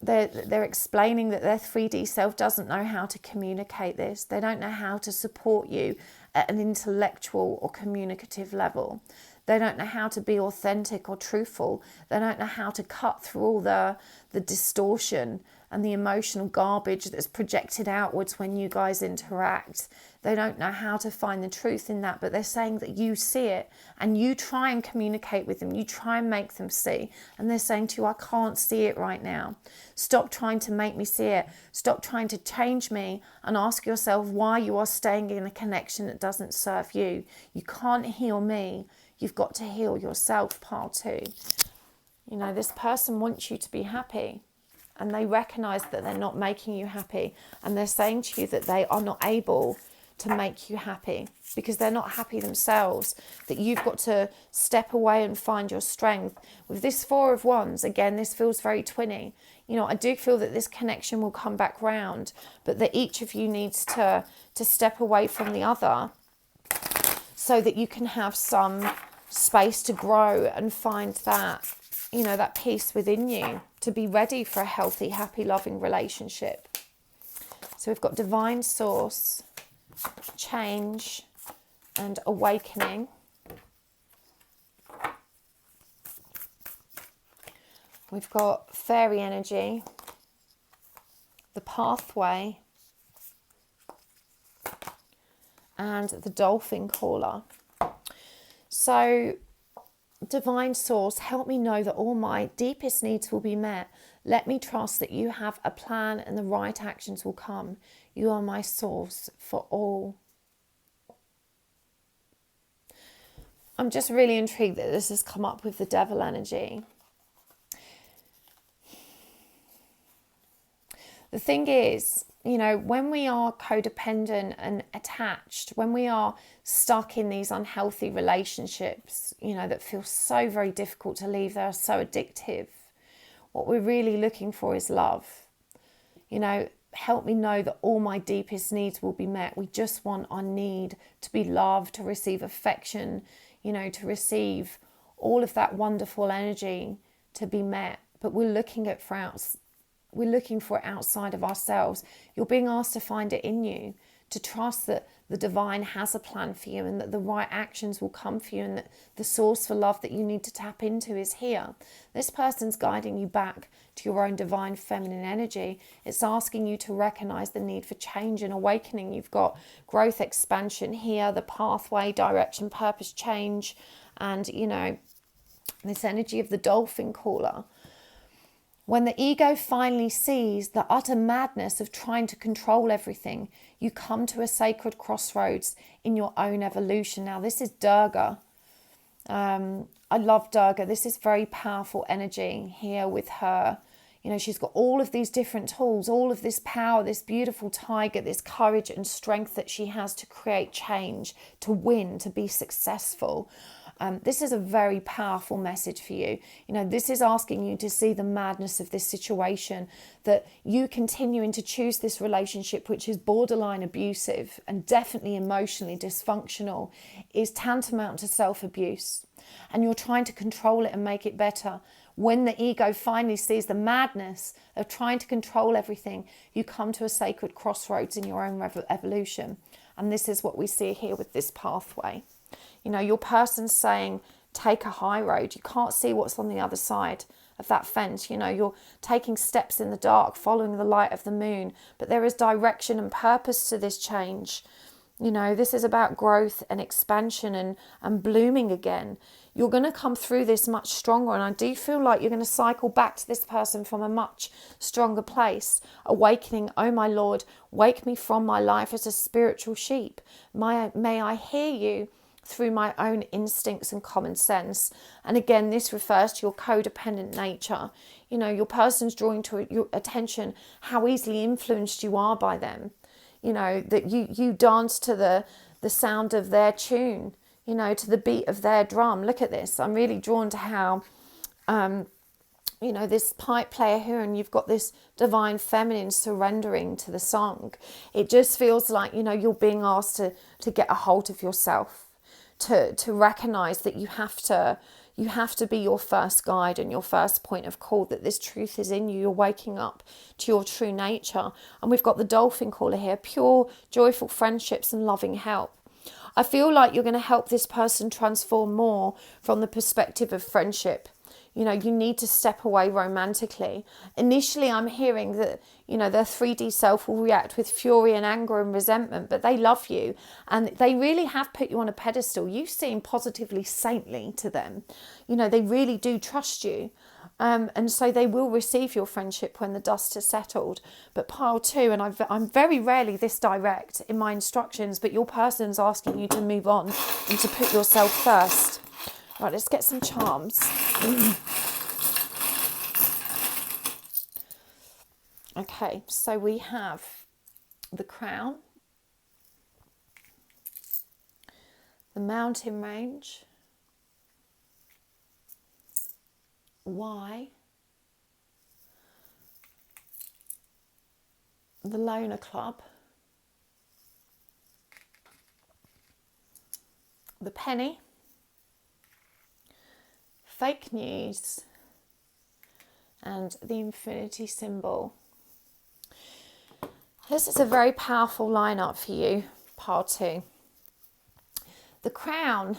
they're explaining that their 3D self doesn't know how to communicate this. They don't know how to support you at an intellectual or communicative level. They don't know how to be authentic or truthful. They don't know how to cut through all the distortion and the emotional garbage that's projected outwards when you guys interact. They don't know how to find the truth in that, but they're saying that you see it and you try and communicate with them. You try and make them see. And they're saying to you, I can't see it right now. Stop trying to make me see it. Stop trying to change me, and ask yourself why you are staying in a connection that doesn't serve you. You can't heal me. You've got to heal yourself, pile 2. You know, this person wants you to be happy, and they recognize that they're not making you happy, and they're saying to you that they are not able to make you happy because they're not happy themselves, that you've got to step away and find your strength. With this 4 of Wands, again, this feels very twinny. You know, I do feel that this connection will come back round, but that each of you needs to step away from the other so that you can have some space to grow and find that, you know, that peace within you to be ready for a healthy, happy, loving relationship. So we've got divine source, change, and awakening. We've got fairy energy, the pathway, and the dolphin caller. So, divine source, help me know that all my deepest needs will be met. Let me trust that you have a plan and the right actions will come. You are my source for all. I'm just really intrigued that this has come up with the devil energy. The thing is, you know, when we are codependent and attached, when we are stuck in these unhealthy relationships, you know, that feel so very difficult to leave, they're so addictive, what we're really looking for is love. You know, help me know that all my deepest needs will be met. We just want our need to be loved, to receive affection, you know, to receive all of that wonderful energy to be met. But we're looking for it outside of ourselves. You're being asked to find it in you, to trust that the divine has a plan for you and that the right actions will come for you and that the source for love that you need to tap into is here. This person's guiding you back to your own divine feminine energy. It's asking you to recognize the need for change and awakening. You've got growth, expansion here, the pathway, direction, purpose, change, and, you know, this energy of the dolphin caller. When the ego finally sees the utter madness of trying to control everything, you come to a sacred crossroads in your own evolution. Now, this is Durga. I love Durga. This is very powerful energy here with her. You know, she's got all of these different tools, all of this power, this beautiful tiger, this courage and strength that she has to create change, to win, to be successful. This is a very powerful message for you. You know, this is asking you to see the madness of this situation, that you continuing to choose this relationship, which is borderline abusive and definitely emotionally dysfunctional, is tantamount to self-abuse. And you're trying to control it and make it better. When the ego finally sees the madness of trying to control everything, you come to a sacred crossroads in your own evolution. And this is what we see here with this pathway. You know, your person's saying, take a high road. You can't see what's on the other side of that fence. You know, you're taking steps in the dark, following the light of the moon. But there is direction and purpose to this change. You know, this is about growth and expansion and blooming again. You're going to come through this much stronger. And I do feel like you're going to cycle back to this person from a much stronger place. Awakening, oh my Lord, wake me from my life as a spiritual sheep. May I hear you through my own instincts and common sense. And again, this refers to your codependent nature. You know, your person's drawing to your attention how easily influenced you are by them. You know, that you dance to the sound of their tune, you know, to the beat of their drum. Look at this. I'm really drawn to how, you you know, this pipe player here, and you've got this divine feminine surrendering to the song. It just feels like, you know, you're being asked to get a hold of yourself, to recognize that you have to be your first guide and your first point of call, that this truth is in you. You're waking up to your true nature. And we've got the dolphin caller here, pure, joyful friendships and loving help. I feel like you're going to help this person transform more from the perspective of friendship. You know, you need to step away romantically. Initially, I'm hearing that, you know, their 3D self will react with fury and anger and resentment, but they love you and they really have put you on a pedestal. You seem positively saintly to them. You know, they really do trust you. And so they will receive your friendship when the dust has settled. But pile 2, and I'm very rarely this direct in my instructions, but your person's asking you to move on and to put yourself first. Right, let's get some charms. Okay, so we have the crown, the mountain range, Y, the loner club, the penny, fake news, and the infinity symbol. This is a very powerful lineup for you, part 2. The crown,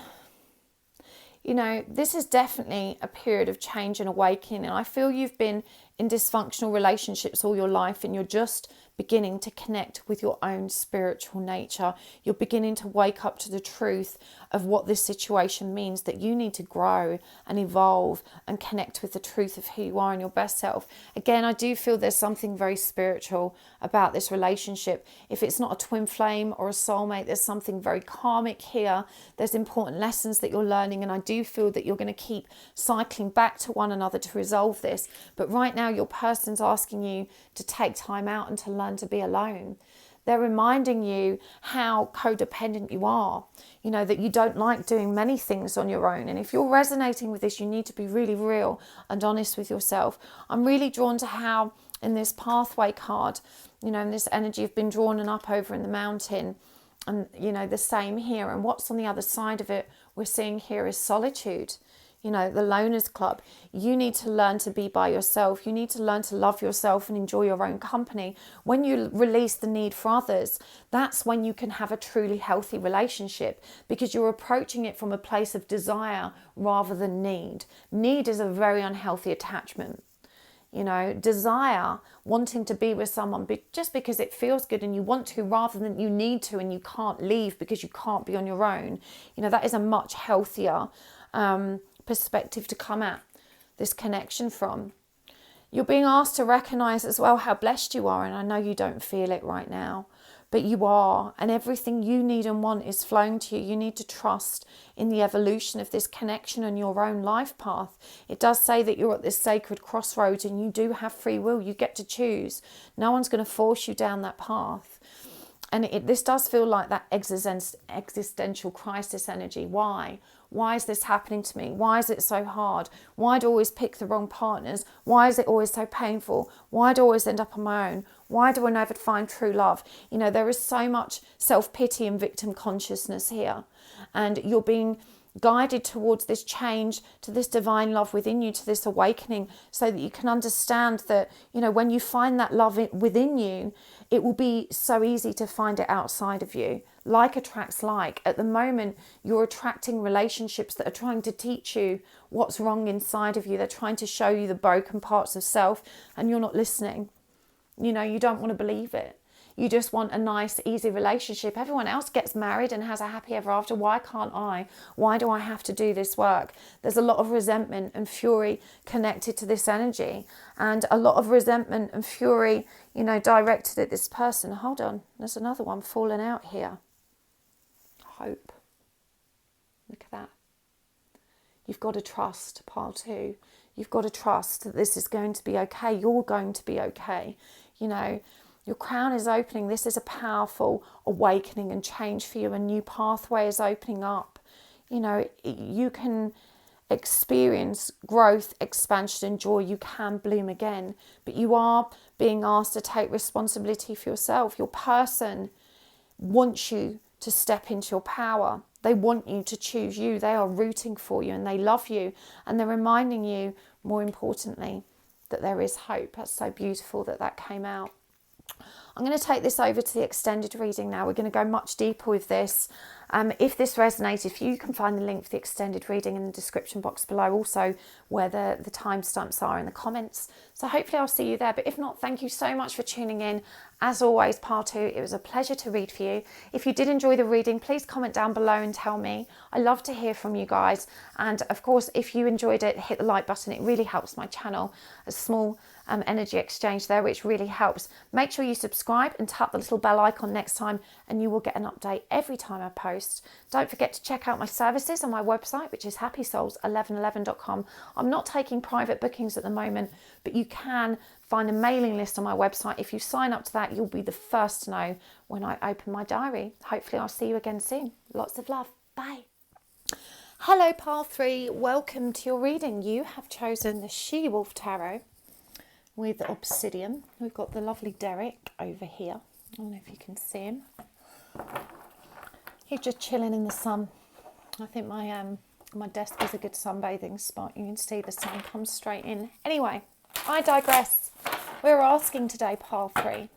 you know, this is definitely a period of change and awakening. And I feel you've been in dysfunctional relationships all your life, and you're just beginning to connect with your own spiritual nature. You're beginning to wake up to the truth of what this situation means, that you need to grow and evolve and connect with the truth of who you are and your best self. Again, I do feel there's something very spiritual about this relationship. If it's not a twin flame or a soulmate, there's something very karmic here. There's important lessons that you're learning, and I do feel that you're going to keep cycling back to one another to resolve this. But right now, your person's asking you to take time out and to learn to be alone. They're reminding you how codependent you are, you know, that you don't like doing many things on your own. And if you're resonating with this, you need to be really real and honest with yourself. I'm really drawn to how in this pathway card, you know, in this energy you've been drawn and up over in the mountain, and, you know, the same here. And what's on the other side of it we're seeing here is solitude. You know, the loners club. You need to learn to be by yourself. You need to learn to love yourself and enjoy your own company. When you release the need for others, that's when you can have a truly healthy relationship, because you're approaching it from a place of desire rather than need. Need is a very unhealthy attachment. You know, desire, wanting to be with someone just because it feels good and you want to, rather than you need to and you can't leave because you can't be on your own. You know, that is a much healthier perspective to come at this connection from. You're being asked to recognize as well how blessed you are, and I know you don't feel it right now, but you are, and everything you need and want is flowing to you. You need to trust in the evolution of this connection and your own life path. It does say that you're at this sacred crossroads and you do have free will. You get to choose. No one's going to force you down that path. And this does feel like that existential crisis energy. Why? Why is this happening to me? Why is it so hard? Why do I always pick the wrong partners? Why is it always so painful? Why do I always end up on my own? Why do I never find true love? You know, there is so much self-pity and victim consciousness here. And you're being guided towards this change, to this divine love within you, to this awakening, so that you can understand that, you know, when you find that love within you, it will be so easy to find it outside of you. Like attracts like. At the moment, you're attracting relationships that are trying to teach you what's wrong inside of you. They're trying to show you the broken parts of self, and you're not listening. You know, you don't want to believe it. You just want a nice, easy relationship. Everyone else gets married and has a happy ever after. Why can't I? Why do I have to do this work? There's a lot of resentment and fury connected to this energy, and a lot of resentment and fury, you know, directed at this person. Hold on, there's another one falling out here. Hope. Look at that. You've got to trust, pile 2. You've got to trust that this is going to be okay. You're going to be okay. You know, your crown is opening. This is a powerful awakening and change for you. A new pathway is opening up. You know, you can experience growth, expansion and joy. You can bloom again, but you are being asked to take responsibility for yourself. Your person wants you to step into your power. They want you to choose you. They are rooting for you and they love you, and they're reminding you, more importantly, that there is hope. That's so beautiful that that came out. I'm going to take this over to the extended reading now. We're going to go much deeper with this. If this resonated for you, you can find the link for the extended reading in the description box below, also where the timestamps are in the comments. So hopefully I'll see you there. But if not, thank you so much for tuning in. As always, part 2, it was a pleasure to read for you. If you did enjoy the reading, please comment down below and tell me. I love to hear from you guys. And of course, if you enjoyed it, hit the like button. It really helps my channel. A small energy exchange there, which really helps. Make sure you subscribe and tap the little bell icon next time, and you will get an update every time I post. Don't forget to check out my services on my website, which is happysouls1111.com. I'm not taking private bookings at the moment, but you can find a mailing list on my website. If you sign up to that, you'll be the first to know when I open my diary. Hopefully I'll see you again soon. Lots of love. Bye. Hello, pile 3. Welcome to your reading. You have chosen the She-Wolf Tarot with Obsidian. We've got the lovely Derek over here. I don't know if you can see him. He's just chilling in the sun. I think my desk is a good sunbathing spot. You can see the sun comes straight in. Anyway, I digress. We're asking today, pile 3,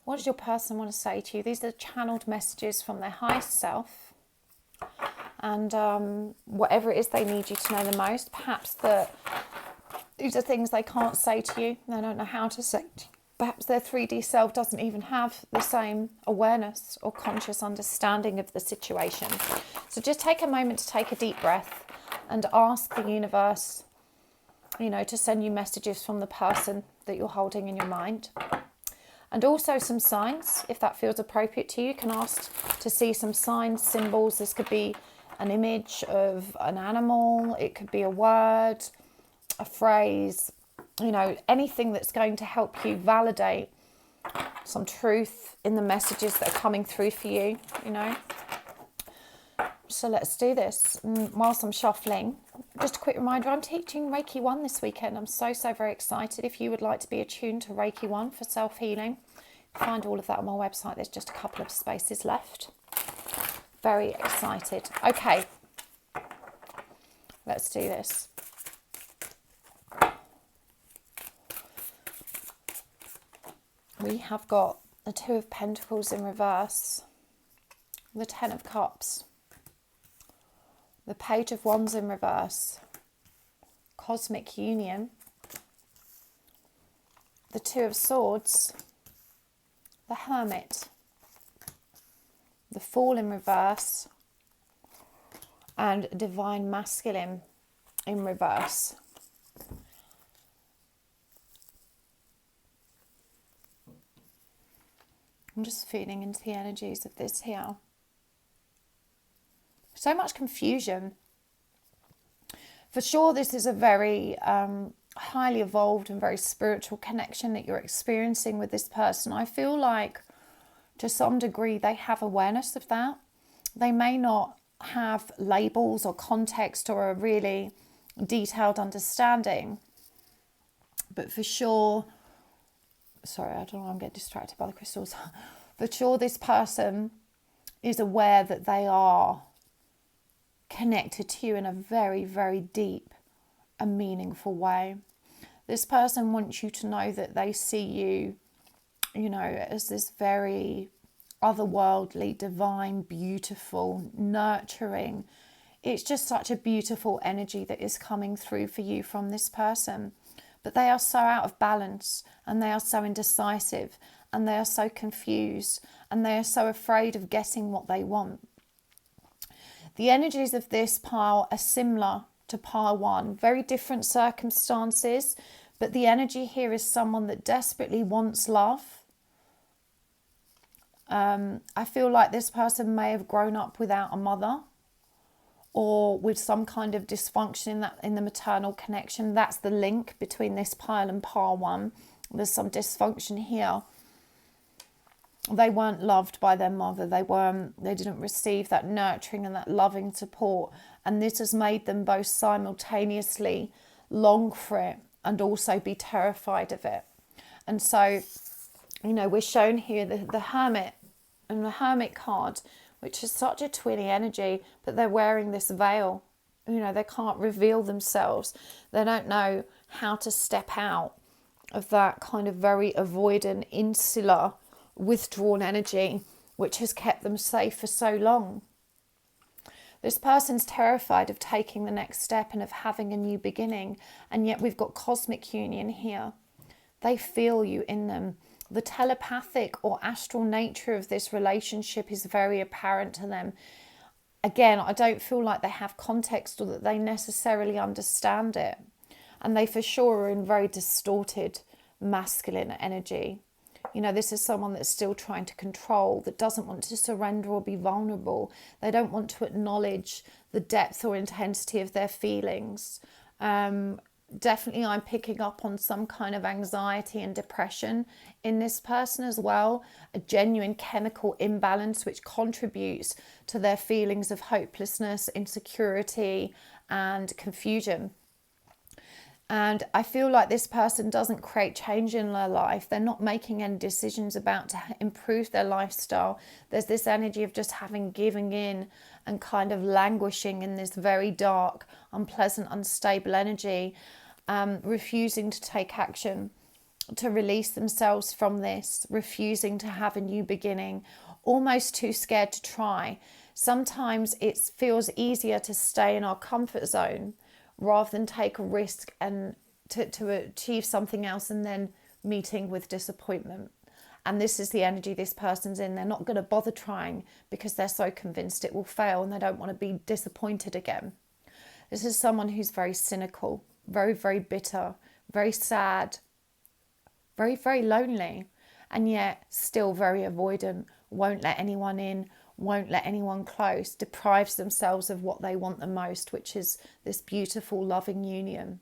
what does your person want to say to you? These are channeled messages from their highest self. And whatever it is they need you to know the most. Perhaps these are things they can't say to you. They don't know how to say to you. Perhaps their 3D self doesn't even have the same awareness or conscious understanding of the situation. So just take a moment to take a deep breath and ask the universe, to send you messages from the person that you're holding in your mind. And also some signs, if that feels appropriate to you. You can ask to see some signs, symbols. This could be an image of an animal. It could be a word, a phrase, anything that's going to help you validate some truth in the messages that are coming through for you, So let's do this. Whilst I'm shuffling, just a quick reminder, I'm teaching Reiki 1 this weekend. I'm so very excited. If you would like to be attuned to Reiki 1 for self-healing, find all of that on my website. There's just a couple of spaces left. Very excited. Okay, let's do this. We have got the 2 of Pentacles in reverse, the 10 of Cups, the Page of Wands in reverse, Cosmic Union, the 2 of Swords, the Hermit, the Fool in reverse, and Divine Masculine in reverse. I'm just feeling into the energies of this here. So much confusion. For sure, this is a very highly evolved and very spiritual connection that you're experiencing with this person. I feel like to some degree they have awareness of that. They may not have labels or context or a really detailed understanding, but for sure, sorry, I don't know, I'm getting distracted by the crystals. For sure, this person is aware that they are connected to you in a very deep and meaningful way. This person wants you to know that they see you, as this very otherworldly, divine, beautiful, nurturing. It's just such a beautiful energy that is coming through for you from this person. But they are so out of balance, and they are so indecisive, and they are so confused, and they are so afraid of getting what they want. The energies of this pile are similar to pile 1, very different circumstances, but the energy here is someone that desperately wants love. I feel like this person may have grown up without a mother, or with some kind of dysfunction in the maternal connection. That's the link between this pile and pile 1. There's some dysfunction here. they weren't loved by their mother. They didn't receive that nurturing and that loving support. And this has made them both simultaneously long for it and also be terrified of it. And so, we're shown here the Hermit and the Hermit card, which is such a twinny energy, but they're wearing this veil. They can't reveal themselves. They don't know how to step out of that kind of very avoidant, insular, withdrawn energy, which has kept them safe for so long. This person's terrified of taking the next step and of having a new beginning, and yet we've got cosmic union here. They feel you in them. The telepathic or astral nature of this relationship is very apparent to them. Again, I don't feel like they have context or that they necessarily understand it. And they for sure are in very distorted masculine energy. This is someone that's still trying to control, that doesn't want to surrender or be vulnerable. They don't want to acknowledge the depth or intensity of their feelings. Definitely I'm picking up on some kind of anxiety and depression in this person as well. A genuine chemical imbalance which contributes to their feelings of hopelessness, insecurity, and confusion. And I feel like this person doesn't create change in their life. They're not making any decisions about to improve their lifestyle. There's this energy of just giving in and kind of languishing in this very dark, unpleasant, unstable energy, refusing to take action, to release themselves from this, refusing to have a new beginning, almost too scared to try. Sometimes it feels easier to stay in our comfort zone rather than take a risk and to achieve something else and then meeting with disappointment. And this is the energy this person's in. They're not going to bother trying because they're so convinced it will fail and they don't want to be disappointed again. This is someone who's very cynical, very, very bitter, very sad, very, very lonely, and yet still very avoidant, won't let anyone in, won't let anyone close, deprives themselves of what they want the most, which is this beautiful, loving union.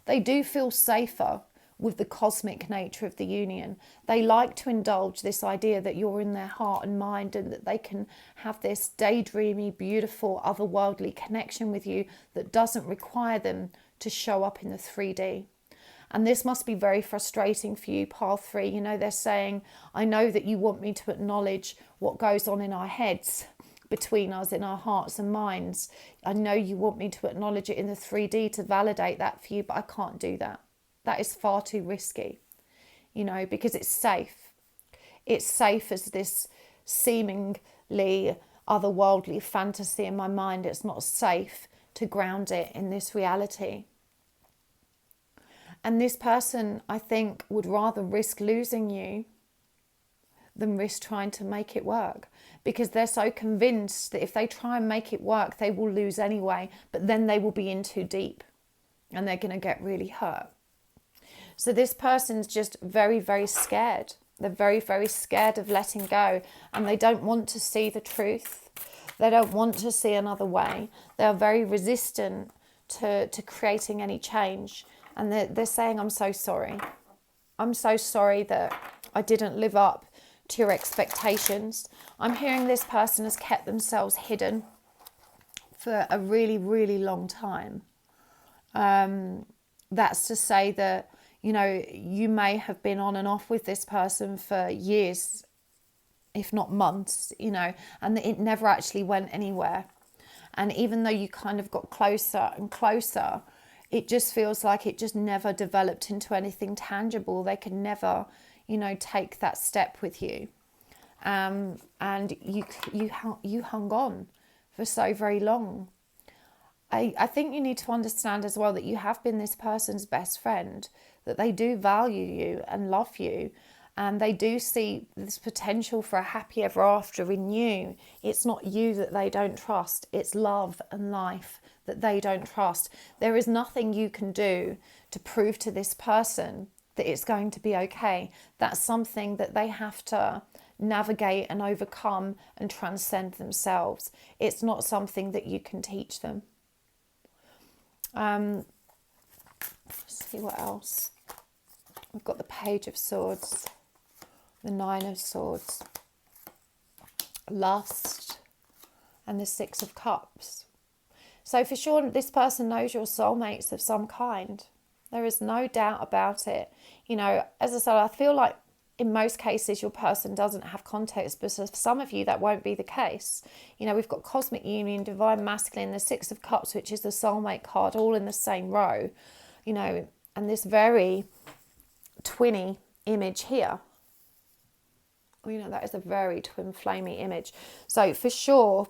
They do feel safer with the cosmic nature of the union. They like to indulge this idea that you're in their heart and mind and that they can have this daydreamy, beautiful, otherworldly connection with you that doesn't require them to show up in the 3D. And this must be very frustrating for you, path 3. They're saying, I know that you want me to acknowledge what goes on in our heads, between us, in our hearts and minds. I know you want me to acknowledge it in the 3D to validate that for you, but I can't do that. That is far too risky, because it's safe. It's safe as this seemingly otherworldly fantasy in my mind. It's not safe to ground it in this reality. And this person, I think, would rather risk losing you than risk trying to make it work, because they're so convinced that if they try and make it work, they will lose anyway, but then they will be in too deep and they're going to get really hurt. So this person's just very, very scared. They're very, very scared of letting go, and they don't want to see the truth. They don't want to see another way. They're very resistant to creating any change. And they're saying, I'm so sorry. I'm so sorry that I didn't live up to your expectations. I'm hearing this person has kept themselves hidden for a really, really long time. That's to say that, you may have been on and off with this person for years, if not months, and it never actually went anywhere. And even though you kind of got closer and closer, it just feels like it just never developed into anything tangible. They could never, take that step with you. And you hung on for so very long. I think you need to understand as well that you have been this person's best friend, that they do value you and love you, and they do see this potential for a happy ever after in you. It's not you that they don't trust. It's love and life that they don't trust. There is nothing you can do to prove to this person that it's going to be okay. That's something that they have to navigate and overcome and transcend themselves. It's not something that you can teach them. Let's see what else. We've got the Page of Swords, the Nine of Swords, lust, and the Six of Cups. So for sure, this person knows your soulmates of some kind. There is no doubt about it. You know, as I said, I feel like in most cases your person doesn't have context, but for some of you that won't be the case. You know, we've got Cosmic Union, Divine Masculine, the Six of Cups, which is the soulmate card, all in the same row. You know, and this very twinny image here. You know, that is a very twin flamey image. So for sure,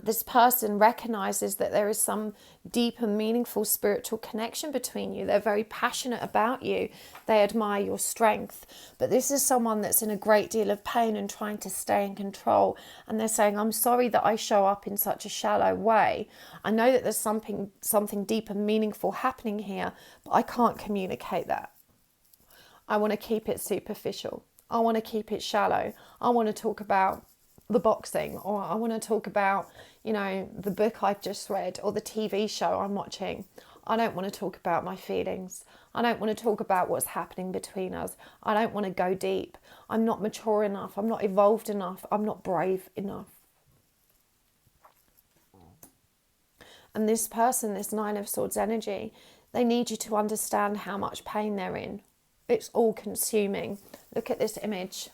this person recognizes that there is some deep and meaningful spiritual connection between you. They're very passionate about you. They admire your strength. But this is someone that's in a great deal of pain and trying to stay in control. And they're saying, I'm sorry that I show up in such a shallow way. I know that there's something deep and meaningful happening here, but I can't communicate that. I want to keep it superficial. I want to keep it shallow. I want to talk about the boxing, or I want to talk about, you know, the book I've just read or the TV show I'm watching. I don't want to talk about my feelings. I don't want to talk about what's happening between us. I don't want to go deep. I'm not mature enough. I'm not evolved enough. I'm not brave enough. And this person, this Nine of Swords energy, they need you to understand how much pain they're in. It's all consuming. Look at this image.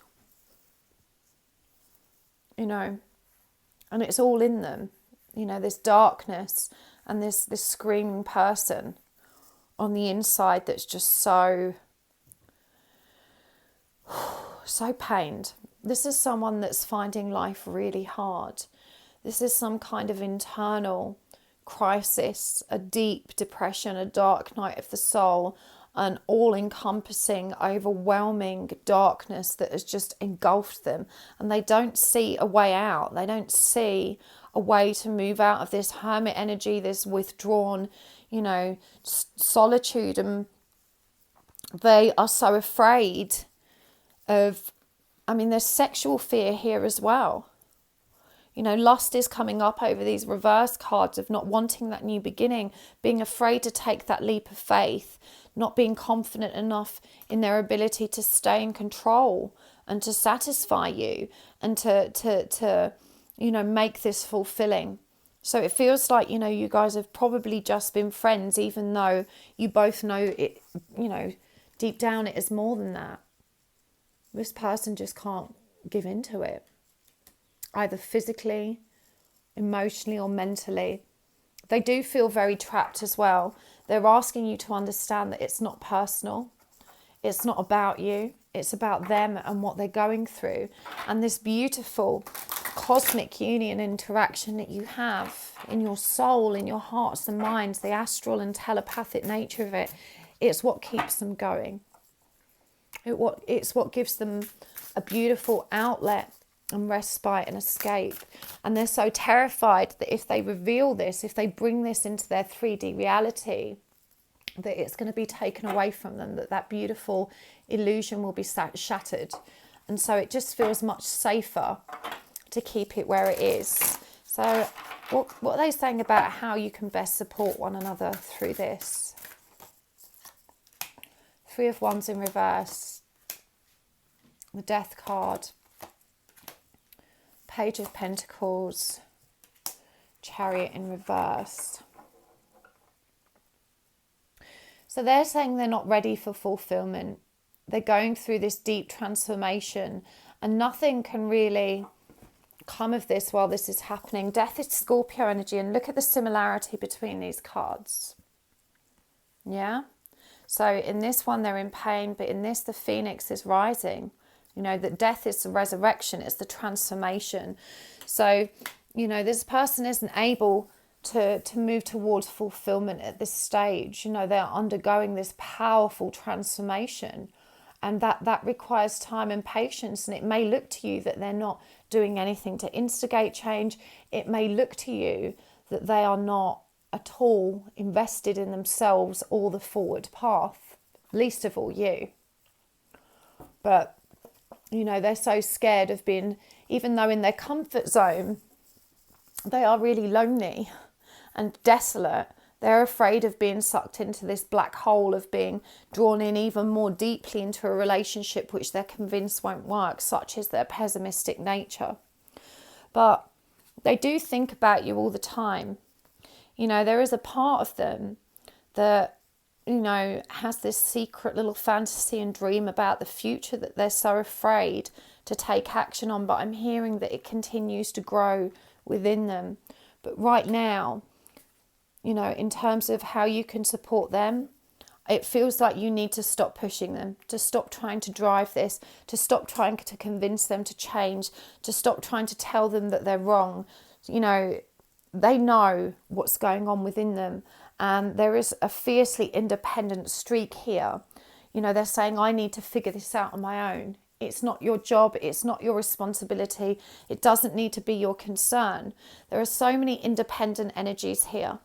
You know, and it's all in them. You know, this darkness and this screaming person on the inside that's just so pained. This is someone that's finding life really hard. This is some kind of internal crisis, a deep depression, a dark night of the soul, an all-encompassing, overwhelming darkness that has just engulfed them. And they don't see a way out. They don't see a way to move out of this hermit energy, this withdrawn, you know, solitude. And they are so afraid of, I mean, there's sexual fear here as well. You know, lust is coming up over these reverse cards of not wanting that new beginning, being afraid to take that leap of faith, not being confident enough in their ability to stay in control and to satisfy you and to you know, make this fulfilling. So it feels like, you know, you guys have probably just been friends, even though you both know it, you know, deep down it is more than that. This person just can't give into it, either physically, emotionally, or mentally. They do feel very trapped as well. They're asking you to understand that it's not personal. It's not about you. It's about them and what they're going through. And this beautiful cosmic union interaction that you have in your soul, in your hearts and minds, the astral and telepathic nature of it, it's what keeps them going. It's what gives them a beautiful outlet and respite and escape. And they're so terrified that if they reveal this, if they bring this into their 3D reality, that it's going to be taken away from them, that beautiful illusion will be shattered. And so it just feels much safer to keep it where it is. So what are they saying about how you can best support one another through this? Three of Wands in reverse, the Death card, Page of Pentacles, Chariot in reverse. So they're saying they're not ready for fulfillment. They're going through this deep transformation and nothing can really come of this while this is happening. Death is Scorpio energy, and look at the similarity between these cards. Yeah? So in this one they're in pain, but in this the Phoenix is rising. You know, that death is the resurrection, it's the transformation. So, you know, this person isn't able to move towards fulfillment at this stage. You know, they're undergoing this powerful transformation, and that requires time and patience. And it may look to you that they're not doing anything to instigate change. It may look to you that they are not at all invested in themselves or the forward path, least of all you. But you know, they're so scared of being, even though in their comfort zone, they are really lonely and desolate. They're afraid of being sucked into this black hole, of being drawn in even more deeply into a relationship which they're convinced won't work, such as their pessimistic nature. But they do think about you all the time. You know, there is a part of them that, you know, has this secret little fantasy and dream about the future that they're so afraid to take action on. But I'm hearing that it continues to grow within them. But right now, you know, in terms of how you can support them, it feels like you need to stop pushing them, to stop trying to drive this, to stop trying to convince them to change, to stop trying to tell them that they're wrong. You know, they know what's going on within them. And there is a fiercely independent streak here. You know, they're saying, I need to figure this out on my own. It's not your job. It's not your responsibility. It doesn't need to be your concern. There are so many independent energies here.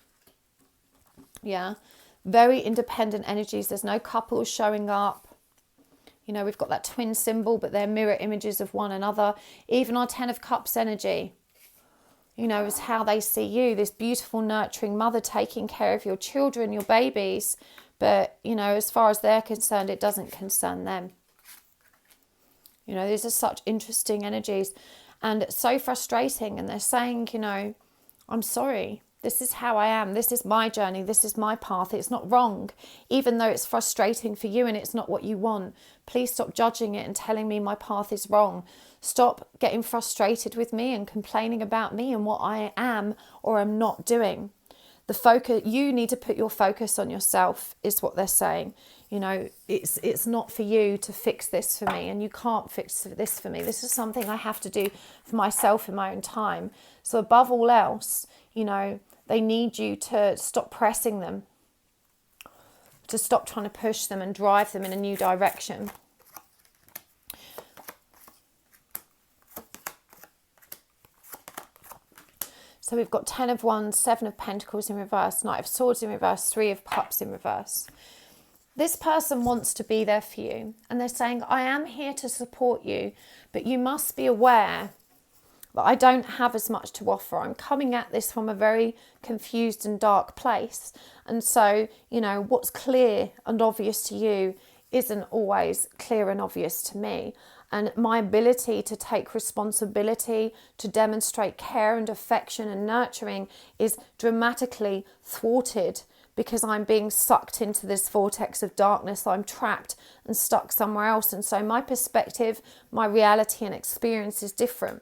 Yeah. Very independent energies. There's no couples showing up. You know, we've got that twin symbol, but they're mirror images of one another. Even our 10 of Cups energy, you know, is how they see you. This beautiful, nurturing mother taking care of your children, your babies. But, you know, as far as they're concerned, it doesn't concern them. You know, these are such interesting energies and so frustrating. And they're saying, you know, I'm sorry. This is how I am. This is my journey. This is my path. It's not wrong, even though it's frustrating for you and it's not what you want. Please stop judging it and telling me my path is wrong. Stop getting frustrated with me and complaining about me and what I am or am not doing. The focus, you need to put your focus on yourself, is what they're saying. You know, it's not for you to fix this for me, and you can't fix this for me. This is something I have to do for myself in my own time. So above all else, you know, they need you to stop pressing them, to stop trying to push them and drive them in a new direction. So we've got 10 of Wands, 7 of Pentacles in reverse, Knight of Swords in reverse, 3 of Cups in reverse. This person wants to be there for you. And they're saying, I am here to support you, but you must be aware that I don't have as much to offer. I'm coming at this from a very confused and dark place. And so, you know, what's clear and obvious to you isn't always clear and obvious to me. And my ability to take responsibility, to demonstrate care and affection and nurturing is dramatically thwarted because I'm being sucked into this vortex of darkness. I'm trapped and stuck somewhere else. And so my perspective, my reality and experience is different.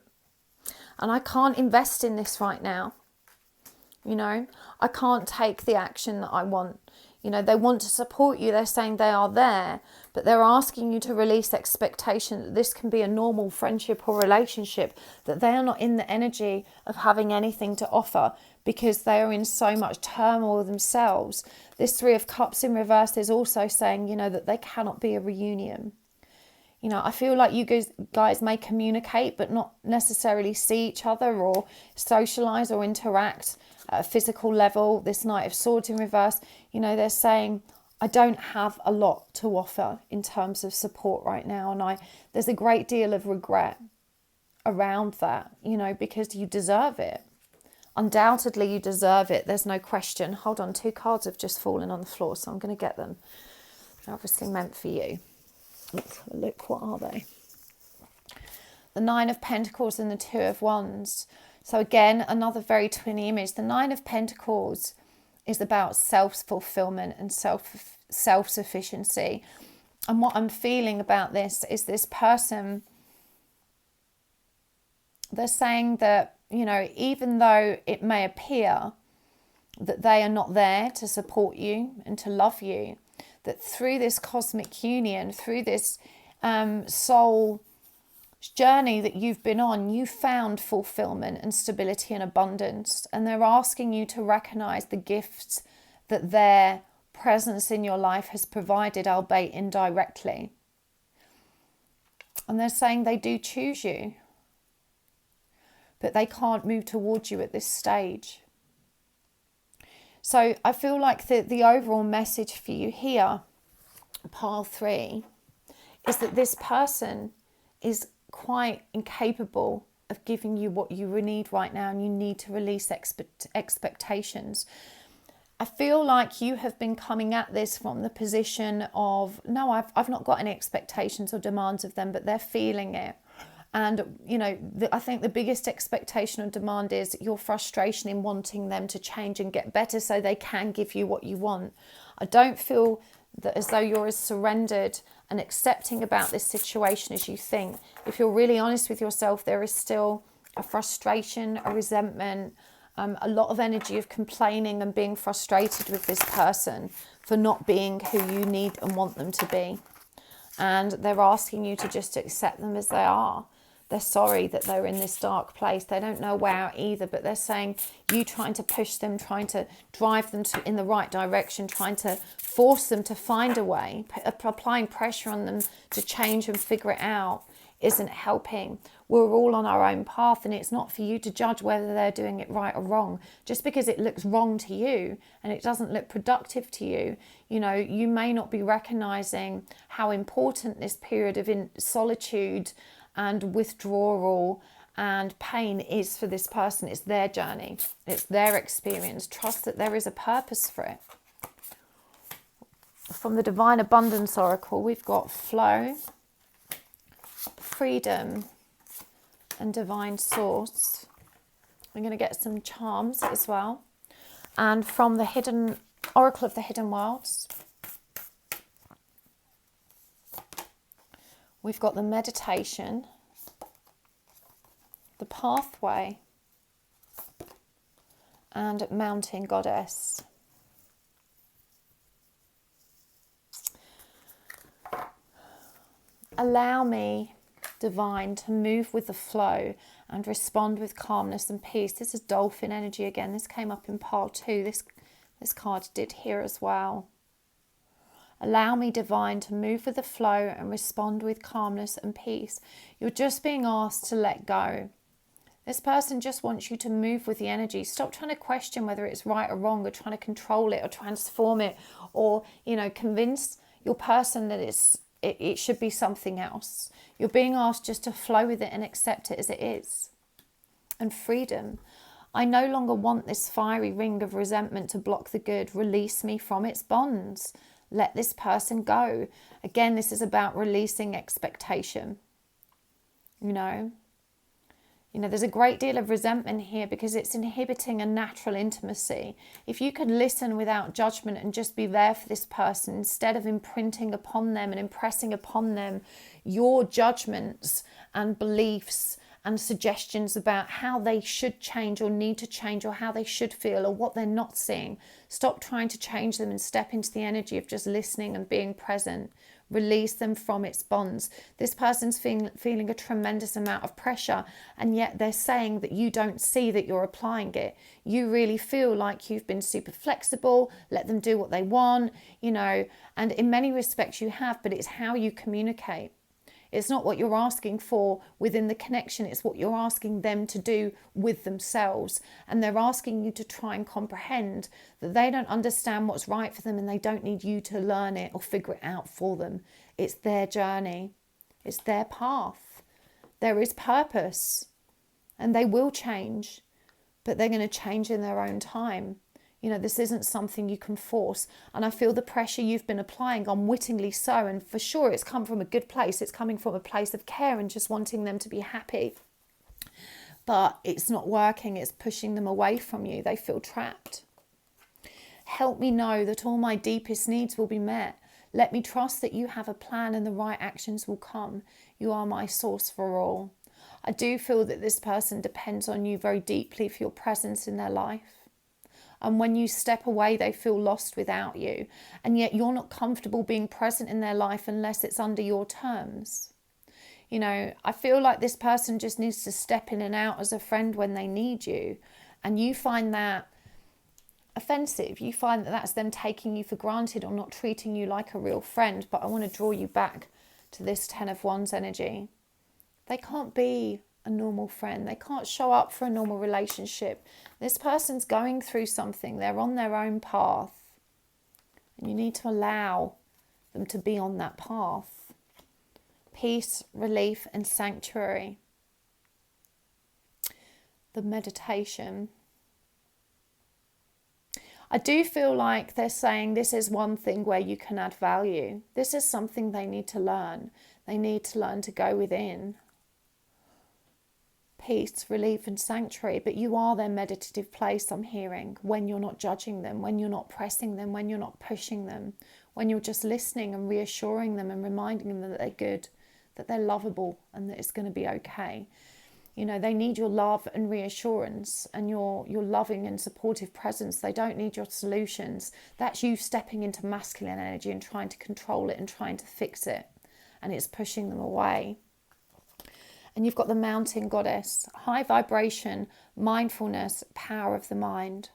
And I can't invest in this right now. You know, I can't take the action that I want. You know, they want to support you. They're saying they are there, but they're asking you to release expectation that this can be a normal friendship or relationship, that they are not in the energy of having anything to offer because they are in so much turmoil themselves. This 3 of Cups in reverse is also saying, you know, that they cannot be a reunion. You know, I feel like you guys may communicate, but not necessarily see each other or socialise or interact at a physical level. This Knight of Swords in reverse, you know, they're saying, I don't have a lot to offer in terms of support right now. And there's a great deal of regret around that, you know, because you deserve it. Undoubtedly, you deserve it. There's no question. Hold on, 2 cards have just fallen on the floor, so I'm going to get them. They're obviously meant for you. Let's have a look. What are they? The 9 of Pentacles and the 2 of Wands. So again, another very twinny image. The 9 of Pentacles is about self-fulfillment and self-sufficiency. And what I'm feeling about this is this person, they're saying that, you know, even though it may appear that they are not there to support you and to love you, that through this cosmic union, through this soul journey that you've been on, you found fulfillment and stability and abundance. And they're asking you to recognize the gifts that their presence in your life has provided, albeit indirectly. And they're saying they do choose you, but they can't move towards you at this stage. So I feel like the overall message for you here, pile 3, is that this person is quite incapable of giving you what you need right now, and you need to release expectations. I feel like you have been coming at this from the position of, no, I've not got any expectations or demands of them, but they're feeling it. And, you know, I think the biggest expectation or demand is your frustration in wanting them to change and get better so they can give you what you want. I don't feel that as though you're as surrendered and accepting about this situation as you think. If you're really honest with yourself, there is still a frustration, a resentment, a lot of energy of complaining and being frustrated with this person for not being who you need and want them to be. And they're asking you to just accept them as they are. They're sorry that they're in this dark place. They don't know where either, but they're saying you trying to push them, trying to drive them in the right direction, trying to force them to find a way, applying pressure on them to change and figure it out isn't helping. We're all on our own path, and it's not for you to judge whether they're doing it right or wrong. Just because it looks wrong to you and it doesn't look productive to you, you know, you may not be recognizing how important this period of solitude and withdrawal and pain is for this person. It's their journey, it's their experience. Trust that there is a purpose for it. From the Divine Abundance Oracle, we've got flow, freedom, and divine source. I'm going to get some charms as well. And from the hidden Oracle of the Hidden Worlds, we've got the meditation, the pathway, and mountain goddess. Allow me, divine, to move with the flow and respond with calmness and peace. This is dolphin energy again. This came up in pile 2. This card did here as well. Allow me, divine, to move with the flow and respond with calmness and peace. You're just being asked to let go. This person just wants you to move with the energy. Stop trying to question whether it's right or wrong, or trying to control it or transform it, or, you know, convince your person that it should be something else. You're being asked just to flow with it and accept it as it is. And freedom. I no longer want this fiery ring of resentment to block the good. Release me from its bonds. Let this person go. Again, this is about releasing expectation. You know, there's a great deal of resentment here because it's inhibiting a natural intimacy. If you could listen without judgment and just be there for this person, instead of imprinting upon them and impressing upon them your judgments and beliefs and suggestions about how they should change or need to change, or how they should feel, or what they're not seeing. Stop trying to change them and step into the energy of just listening and being present. Release them from its bonds. This person's feeling a tremendous amount of pressure, and yet they're saying that you don't see that you're applying it. You really feel like you've been super flexible, let them do what they want, and in many respects you have, but it's how you communicate. It's not what you're asking for within the connection, it's what you're asking them to do with themselves. And they're asking you to try and comprehend that they don't understand what's right for them, and they don't need you to learn it or figure it out for them. It's their journey. It's their path. There is purpose, and they will change, but they're going to change in their own time. This isn't something you can force. And I feel the pressure you've been applying, unwittingly so, and for sure it's come from a good place. It's coming from a place of care and just wanting them to be happy. But it's not working. It's pushing them away from you. They feel trapped. Help me know that all my deepest needs will be met. Let me trust that you have a plan and the right actions will come. You are my source for all. I do feel that this person depends on you very deeply for your presence in their life. And when you step away, they feel lost without you. And yet you're not comfortable being present in their life unless it's under your terms. I feel like this person just needs to step in and out as a friend when they need you. And you find that offensive. You find that that's them taking you for granted or not treating you like a real friend. But I want to draw you back to this 10 of Wands energy. They can't be a normal friend. They can't show up for a normal relationship. This person's going through something. They're on their own path. And you need to allow them to be on that path. Peace, relief, and sanctuary. The meditation. I do feel like they're saying this is one thing where you can add value. This is something they need to learn. They need to learn to go within. Peace, relief and sanctuary. But you are their meditative place, I'm hearing, when you're not judging them, when you're not pressing them, when you're not pushing them, when you're just listening and reassuring them and reminding them that they're good, that they're lovable and that it's going to be okay. You know, they need your love and reassurance and your loving and supportive presence. They don't need your solutions. That's you stepping into masculine energy and trying to control it and trying to fix it. And it's pushing them away. And you've got the mountain goddess, high vibration, mindfulness, power of the mind.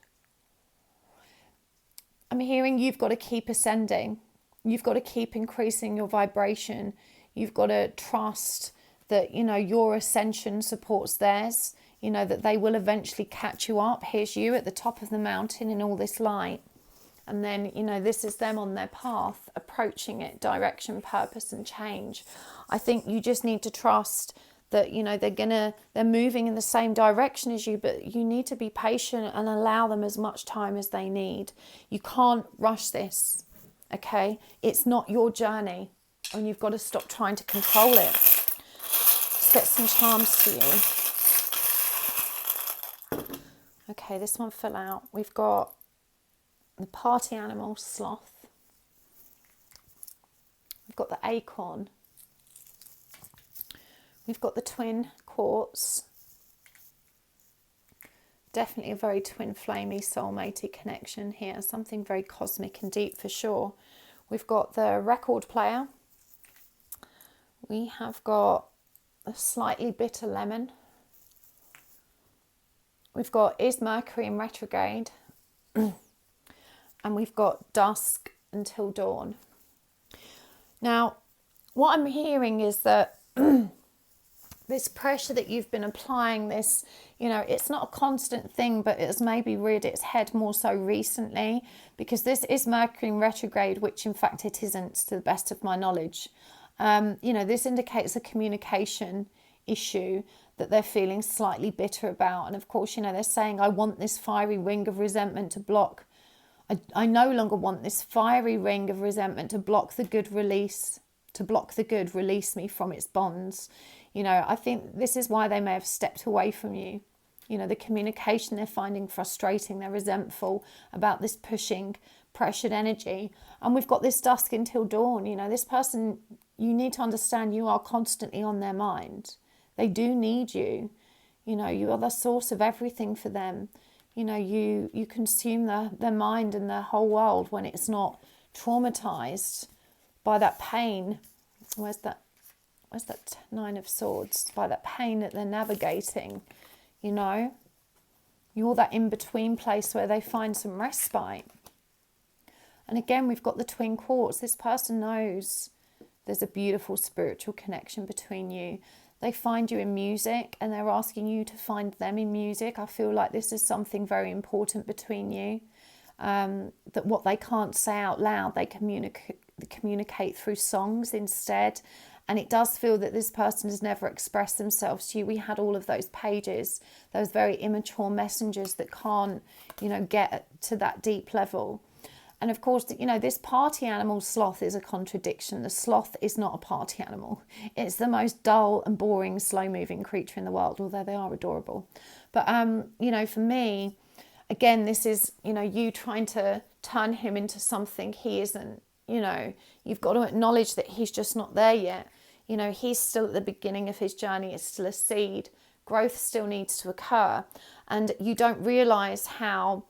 I'm hearing you've got to keep ascending. You've got to keep increasing your vibration. You've got to trust that, you know, your ascension supports theirs, you know, that they will eventually catch you up. Here's you at the top of the mountain in all this light. And then, you know, this is them on their path, approaching it, direction, purpose and change. I think you just need to trust that, you know, they're moving in the same direction as you, but you need to be patient and allow them as much time as they need. You can't rush this, okay? It's not your journey and you've got to stop trying to control it. Let's get some charms for you. Okay, this one fell out. We've got the party animal, sloth. We've got the acorn. We've got the twin quartz. Definitely a very twin flamey soulmatey connection here. Something very cosmic and deep for sure. We've got the record player. We have got a slightly bitter lemon. We've got is Mercury in retrograde. And we've got dusk until dawn. Now, what I'm hearing is that this pressure that you've been applying, this, you know, it's not a constant thing, but it's maybe reared its head more so recently, because this is Mercury in retrograde, which in fact it isn't, to the best of my knowledge. You know, this indicates a communication issue that they're feeling slightly bitter about. And of course, you know, they're saying, I want this fiery ring of resentment to block. I no longer want this fiery ring of resentment to block the good release, to block the good, release me from its bonds. You know, I think this is why they may have stepped away from you. You know, the communication they're finding frustrating. They're resentful about this pushing, pressured energy. And we've got this dusk until dawn. You know, this person, you need to understand you are constantly on their mind. They do need you. You know, you are the source of everything for them. You know, you consume their mind and their whole world when it's not traumatized by that pain. Where's that Nine of Swords? By that pain that they're navigating, you know. You're that in-between place where they find some respite. And again, we've got the twin quartz. This person knows there's a beautiful spiritual connection between you. They find you in music and they're asking you to find them in music. I feel like this is something very important between you. That what they can't say out loud, they communicate through songs instead. And it does feel that this person has never expressed themselves to you. We had all of those pages, those very immature messengers that can't, you know, get to that deep level. And of course, you know, this party animal sloth is a contradiction. The sloth is not a party animal. It's the most dull and boring, slow-moving creature in the world, although they are adorable. But, you know, for me, again, this is, you know, you trying to turn him into something he isn't. You know, you've got to acknowledge that he's just not there yet. You know, he's still at the beginning of his journey. It's still a seed. Growth still needs to occur. And you don't realise how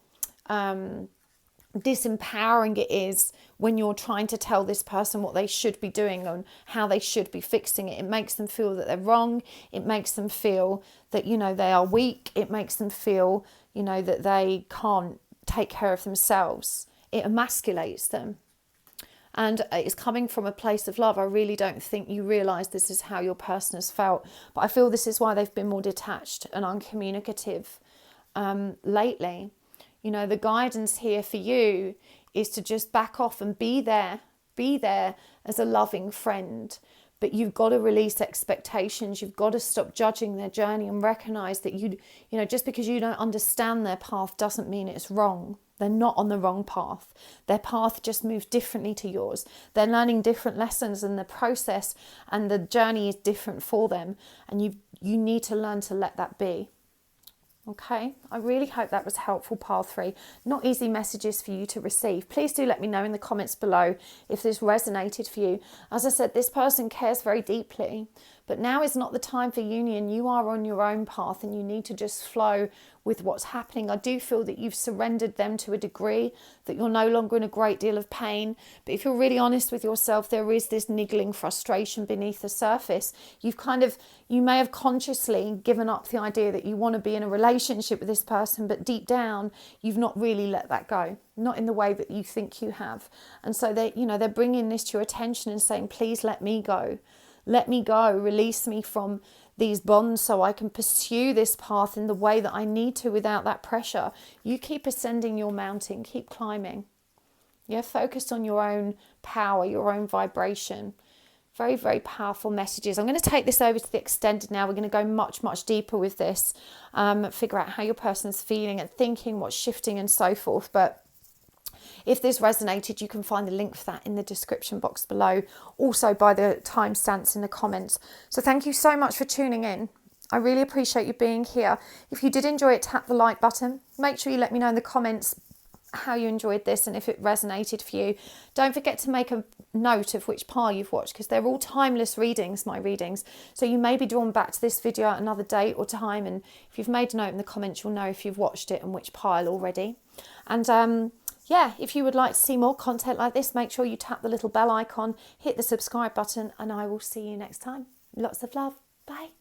disempowering it is when you're trying to tell this person what they should be doing and how they should be fixing it. It makes them feel that they're wrong. It makes them feel that, you know, they are weak. It makes them feel, you know, that they can't take care of themselves. It emasculates them. And it's coming from a place of love. I really don't think you realise this is how your person has felt. But I feel this is why they've been more detached and uncommunicative lately. You know, the guidance here for you is to just back off and be there as a loving friend. But you've got to release expectations. You've got to stop judging their journey and recognise that you know, just because you don't understand their path doesn't mean it's wrong. They're not on the wrong path. Their path just moves differently to yours. They're learning different lessons, and the process and the journey is different for them. And you need to learn to let that be. Okay, I really hope that was helpful, pile 3. Not easy messages for you to receive. Please do let me know in the comments below if this resonated for you. As I said, this person cares very deeply, but now is not the time for union. You are on your own path and you need to just flow with what's happening. I do feel that you've surrendered them to a degree, that you're no longer in a great deal of pain. But if you're really honest with yourself, there is this niggling frustration beneath the surface. You may have consciously given up the idea that you want to be in a relationship with this person, but deep down, you've not really let that go. Not in the way that you think you have. And so they're bringing this to your attention and saying, please let me go. Let me go. Release me from these bonds so I can pursue this path in the way that I need to without that pressure. You keep ascending your mountain, keep climbing. Yeah, focused on your own power, your own vibration. Very, very powerful messages. I'm going to take this over to the extended now. We're going to go much, much deeper with this. Figure out how your person's feeling and thinking, what's shifting and so forth. But if this resonated, you can find the link for that in the description box below. Also by the timestamps in the comments. So thank you so much for tuning in. I really appreciate you being here. If you did enjoy it, tap the like button. Make sure you let me know in the comments how you enjoyed this and if it resonated for you. Don't forget to make a note of which pile you've watched, because they're all timeless readings, my readings. So you may be drawn back to this video at another date or time, and if you've made a note in the comments, you'll know if you've watched it and which pile already. And yeah, if you would like to see more content like this, make sure you tap the little bell icon, hit the subscribe button, and I will see you next time. Lots of love. Bye.